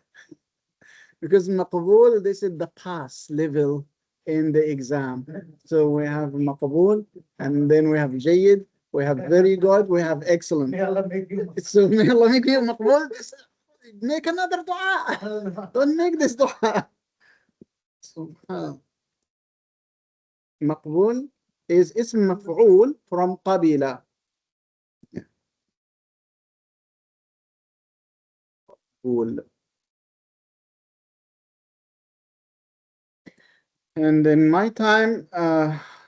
Speaker 1: because مقبول, this is the pass level in the exam. So we have مقبول, and then we have جيد, we have very good, we have excellent.
Speaker 3: May Allah make you.
Speaker 1: So may Allah make you مقبول. Make another dua. Don't make this dua. سبحان. مقبول is اسم مفعول from قبيلة. مقبول. And in my time,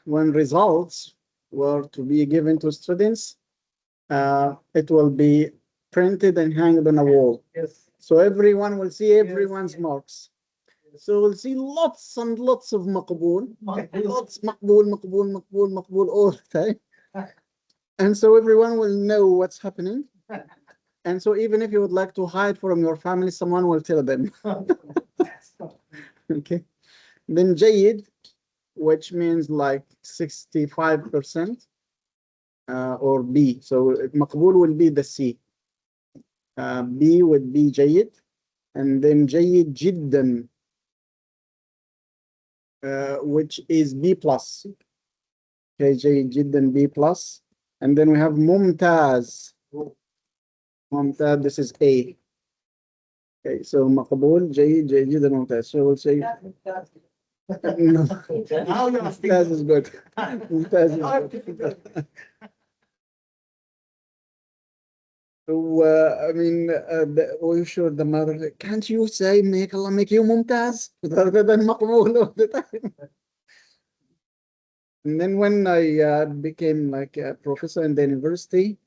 Speaker 1: when results were to be given to students, it will be printed and hanged on a wall.
Speaker 3: Yes.
Speaker 1: So everyone will see everyone's
Speaker 3: Yes.
Speaker 1: marks. So we'll see lots and lots of مقبول, lots مقبول, مقبول, مقبول, مقبول all the time. And so everyone will know what's happening. And so even if you would like to hide from your family, someone will tell them. Okay. Then جيد, which means like 65%, or B. So مقبول will be the C. B would be جيد, and then جيد جدا, which is B plus. Okay, جيد جدا B plus. And then we have ممتاز. ممتاز, this is A. Okay, so مقبول, جيد, جيد جدا, ممتاز. So we'll say no.
Speaker 3: Now you're asking.
Speaker 1: ممتاز is good. ممتاز is good. So, I mean, we should the mother, can't you say, make Allah make you ممتاز rather than مقبول all the time? And then when I became like a professor in the university,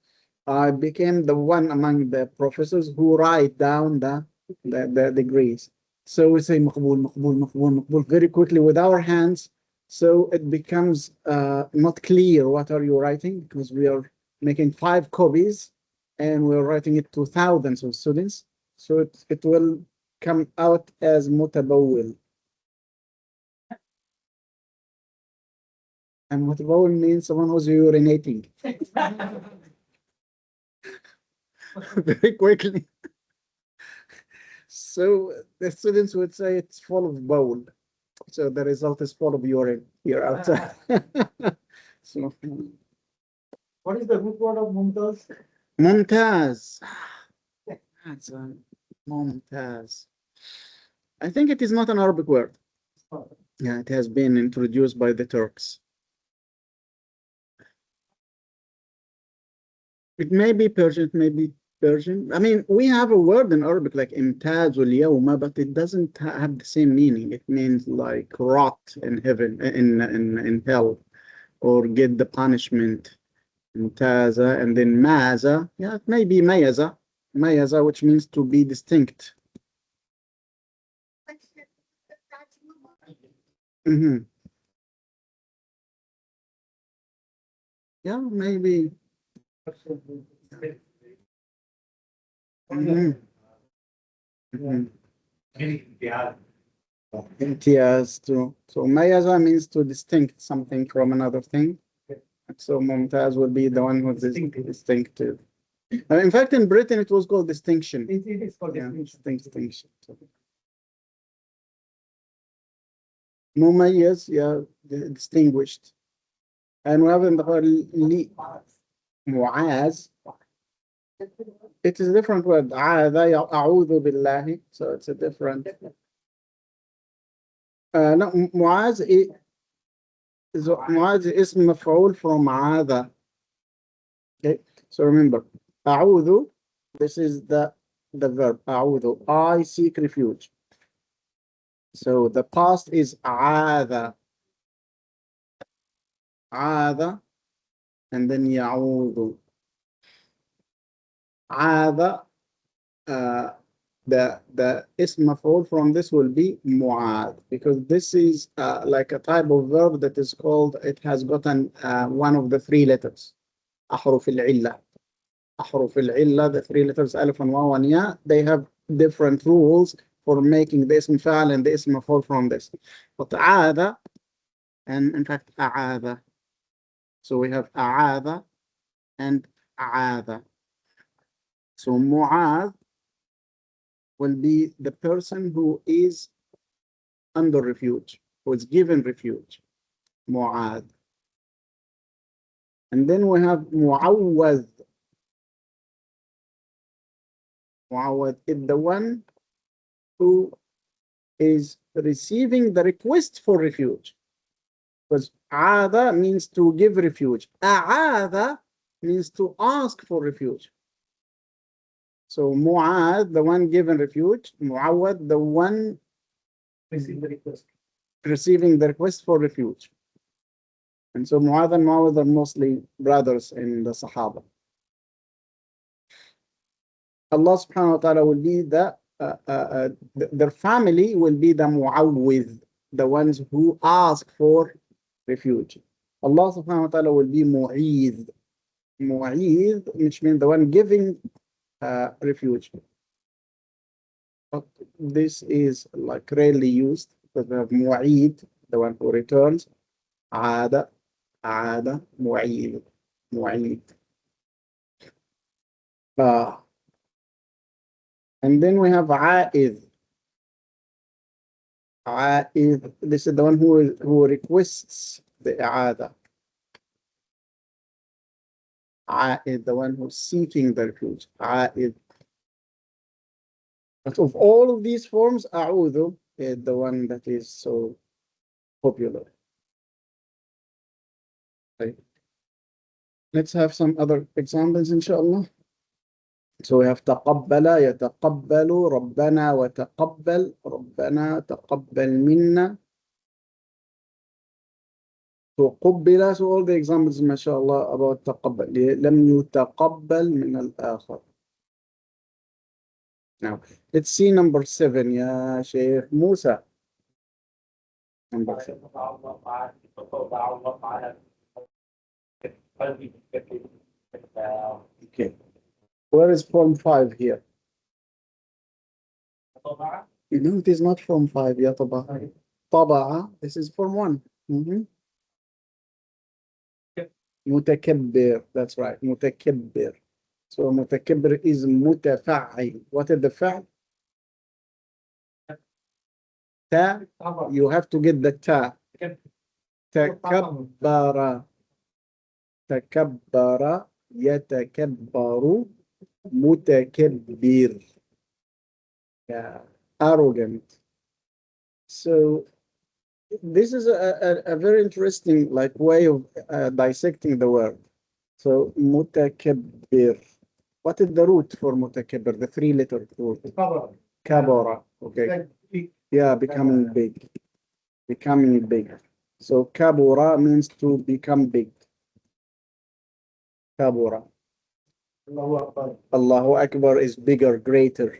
Speaker 1: I became the one among the professors who write down the degrees. So we say مقبول, مقبول, مقبول, مقبول very quickly with our hands. So it becomes not clear what are you writing, because we are making 5 copies and we're writing it to thousands of students. So it will come out as متبول. And متبول means someone who's urinating very quickly. So the students would say it's full of bowl. So the result is full of urine here outside. So
Speaker 3: What is the root word of Mumtaz?
Speaker 1: ممتاز. That's ممتاز. I think it is not an Arabic word. Yeah, it has been introduced by the Turks. It may be Persian, it may be Persian. I mean, we have a word in Arabic like imtaz al-yawma, but it doesn't have the same meaning. It means like rot in heaven, in hell, or get the punishment. Imtaza, and then maza. Yeah, it may be mayaza. Mayaza, which means to be distinct. Mm-hmm. Yeah, maybe. Mm-hmm. Mm-hmm. Imtiaz too. So mayaza means to distinct something from another thing. So Mumtaz would be the one who is distinctive. In fact, in Britain, it was called distinction.
Speaker 3: It is called
Speaker 1: Yeah,
Speaker 3: distinction.
Speaker 1: distinction. Mumayyiz, yeah, distinguished. And we have in the li, mu'az. It is a different word. عاذ أعوذ بالله. So it's a different. No, mu'az is اسم مفعول from عاذ. Okay, so remember, أعوذ. This is the verb. أعوذ. I seek refuge. So the past is عاذ. عاذ, and then يعوذ. عاذ. The ism maf'ul from this will be mu'ad, because this is like a type of verb that is called, it has gotten one of the three letters. أحرف العلة. أحرف العلة, the three letters ألف واو ياء, they have different rules for making the ism فعل and the ism maf'ul from this. But عاد, and in fact أعاذ. So we have أعاذ and أعاذ. So mu'ad will be the person who is under refuge, who is given refuge, mu'ad. And then we have mu'awwaz. Mu'awwaz is the one who is receiving the request for refuge. Because aada means to give refuge. A'ada means to ask for refuge. So mu'ad, the one given refuge, mu'awwad, the one
Speaker 3: Receive the request.
Speaker 1: receiving the request for refuge. And so Mu'adh and Mu'awwad are mostly brothers in the Sahaba. Allah subhanahu wa ta'ala will be their family will be the Mu'awwidh, the ones who ask for refuge. Allah subhanahu wa ta'ala will be Mu'idh. Mu'idh, which means the one giving refuge. But this is like rarely used, because we have Mu'id, the one who returns. Aada, Aada, Mu'id, Mu'id. And then we have A'id. A'id, this is the one who requests the I'ada. A'id, the one who's seeking the refuge. A'id. But of all of these forms, A'udhu is the one that is so popular. Okay. Let's have some other examples, inshallah. So we have تقبل, يتقبل, ربنا وتقبل, ربنا تقبل منا. تقبل, so all the examples, mashallah, about تقبل. لم يتقبل من الآخر. Now, let's see number 7, يا شيخ موسى. Number 7. Okay. Where is form 5 here? No, it is not form 5, يا طبعا. طبعا, this is form 1. متكبر, that's right, متكبر. So متكبر is متفعل. What is the فعل? تا, you have to get the تا. تكبر. تكبر يتكبر متكبر. Yeah, arrogant. So this is a very interesting way of dissecting the word. So mutakabbir. What is the root for mutakabbir? The three-letter root. Kabara. Okay. Yeah, becoming big. Becoming big. So kabura means to become big. Kabura. Allahu Akbar is bigger, greater.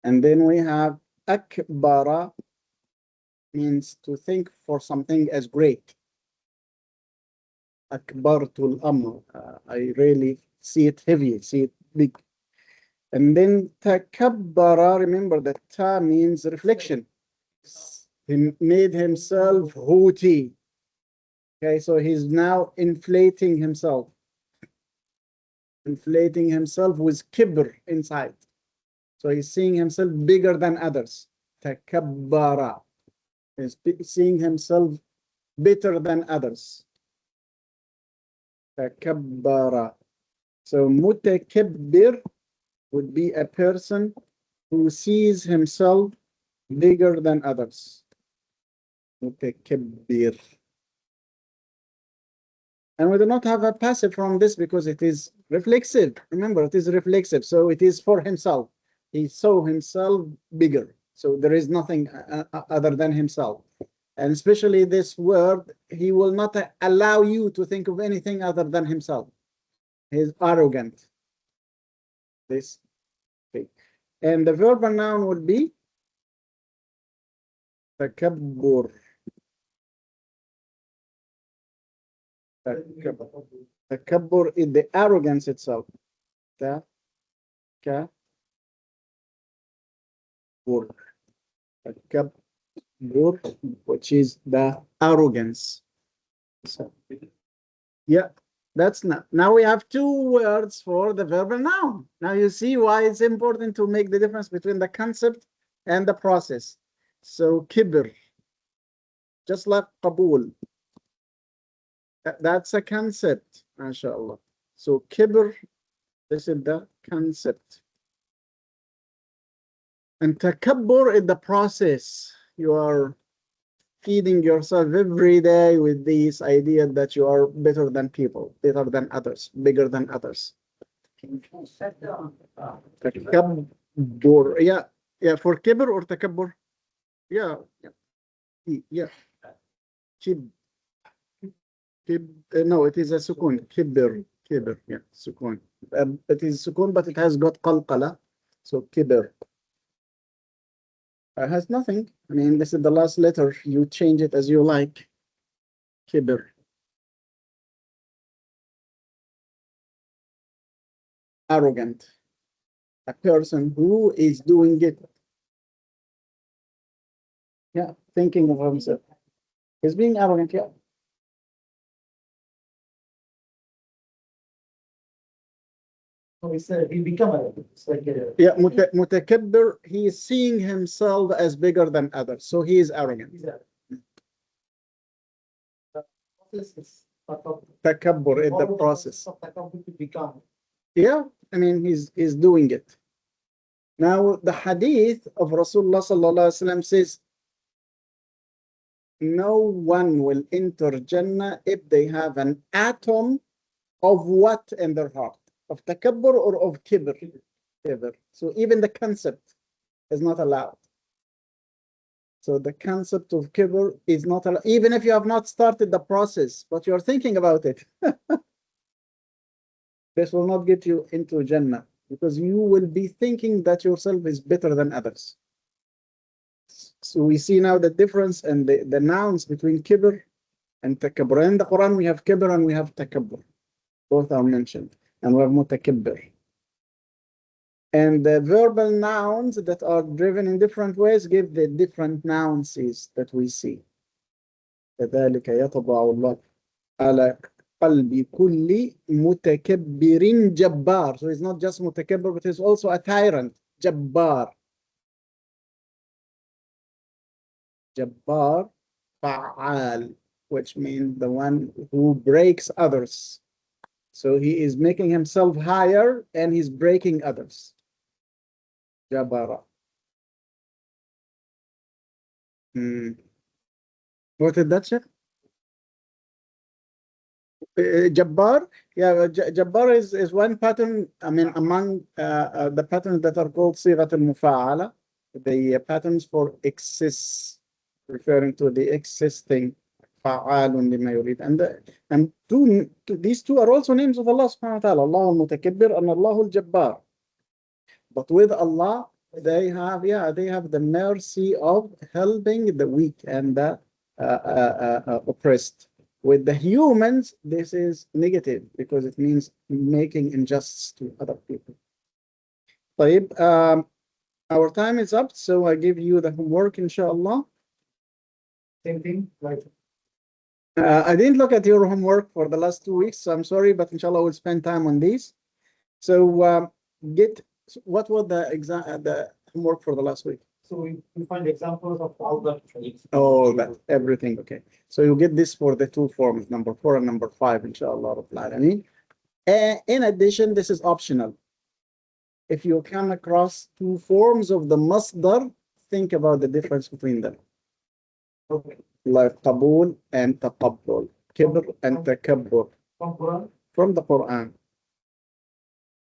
Speaker 1: And then we have akbara means to think for something as great. Akbartul amr. I really see it heavy, see it big. And then takabbara, remember that ta means reflection. He made himself haughty. Okay, so he's now inflating himself. Inflating himself with kibr inside. So he's seeing himself bigger than others. Takabbara. He's seeing himself better than others. Takabbara. So mutakabbir would be a person who sees himself bigger than others. Mutakabbir. And we do not have a passive from this because it is reflexive. Remember, it is reflexive. So it is for himself. He saw himself bigger. So there is nothing other than himself. And especially this word, he will not allow you to think of anything other than himself. He is arrogant. This thing. And the verbal noun would be takabbur. Takabbur is the arrogance itself. Takabbur. Takabbur, which is the arrogance. So, yeah, that's not. Now we have two words for the verbal noun. Now you see why it's important to make the difference between the concept and the process. So kibr, just like qabul. That's a concept, mashallah. So kibr, this is the concept. And takabbur is the process. You are feeding yourself every day with this idea that you are better than people, better than others, bigger than others. Takabbur, yeah, for kibr or takabbur, yeah. Kib, no, it is a sukun. Kibr, yeah, sukun. It is sukun, but it has got qalqala, so kibr. Has nothing. I mean, this is the last letter. You change it as you like. Kibr. Arrogant. A person who is doing it. Yeah, thinking of himself. He's being arrogant, yeah.
Speaker 3: So he become a, it's like a,
Speaker 1: Yeah, mutakabbir, he is seeing himself as bigger than others, so he is arrogant.
Speaker 3: process is part of
Speaker 1: Takabbur is the process.
Speaker 3: of takabbur to become.
Speaker 1: Yeah, I mean, he's doing it. Now, the hadith of Rasulullah sallallahu alaihi wasallam says, no one will enter Jannah if they have an atom of what in their heart? Of takabbur or of kibr? Kibr. So even the concept is not allowed. So the concept of kibr is not allowed, even if you have not started the process, but you're thinking about it. This will not get you into Jannah because you will be thinking that yourself is better than others. So we see now the difference and the nouns between kibr and takabbur. In the Quran, we have kibr and we have takabbur. Both are mentioned. And we have mutakabbir. And the verbal nouns that are driven in different ways give the different nuances that we see. كذلك يطبع الله على قلب كل متكبر جبار. So it's not just mutakabbir, but it's also a tyrant. جبار. جبار فعال. which means the one who breaks others. So he is making himself higher and he's breaking others. Jabara. What is that, Sheikh? Jabbar, yeah, Jabbar is one pattern. I mean, among the patterns that are called صيغة المفاعلة, the patterns for excess, referring to the excess thing. فعال لما يريد. And these two are also names of Allah subhanahu wa ta'ala. Allah al-Mutakabbir and Allah al-Jabbar. But with Allah, they have the mercy of helping the weak and the oppressed. With the humans, this is negative because it means making injustice to other people. طيب, our time is up, so I give you the homework, inshallah.
Speaker 3: Same thing, like
Speaker 1: I didn't look at your homework for the last 2 weeks, so I'm sorry, but inshallah we'll spend time on these. So what was the homework for the last week?
Speaker 3: so we find examples of all the traits.
Speaker 1: Oh, that everything. Okay. So you get this for the two forms, number 4 and number 5, inshallah. In addition, this is optional. If you come across two forms of the masdar, think about the difference between them.
Speaker 3: Okay.
Speaker 1: Like qabul and taqabbul, kibr and takabbur
Speaker 3: From Quran.
Speaker 1: from the Quran.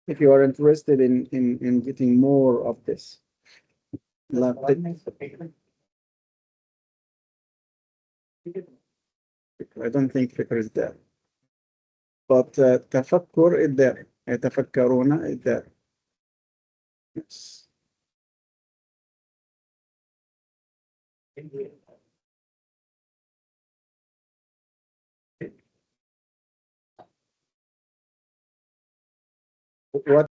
Speaker 1: If you are interested in getting more of this. Like I don't think fikr is there. But tafakkur is there. يتفكرون is there. Yes. What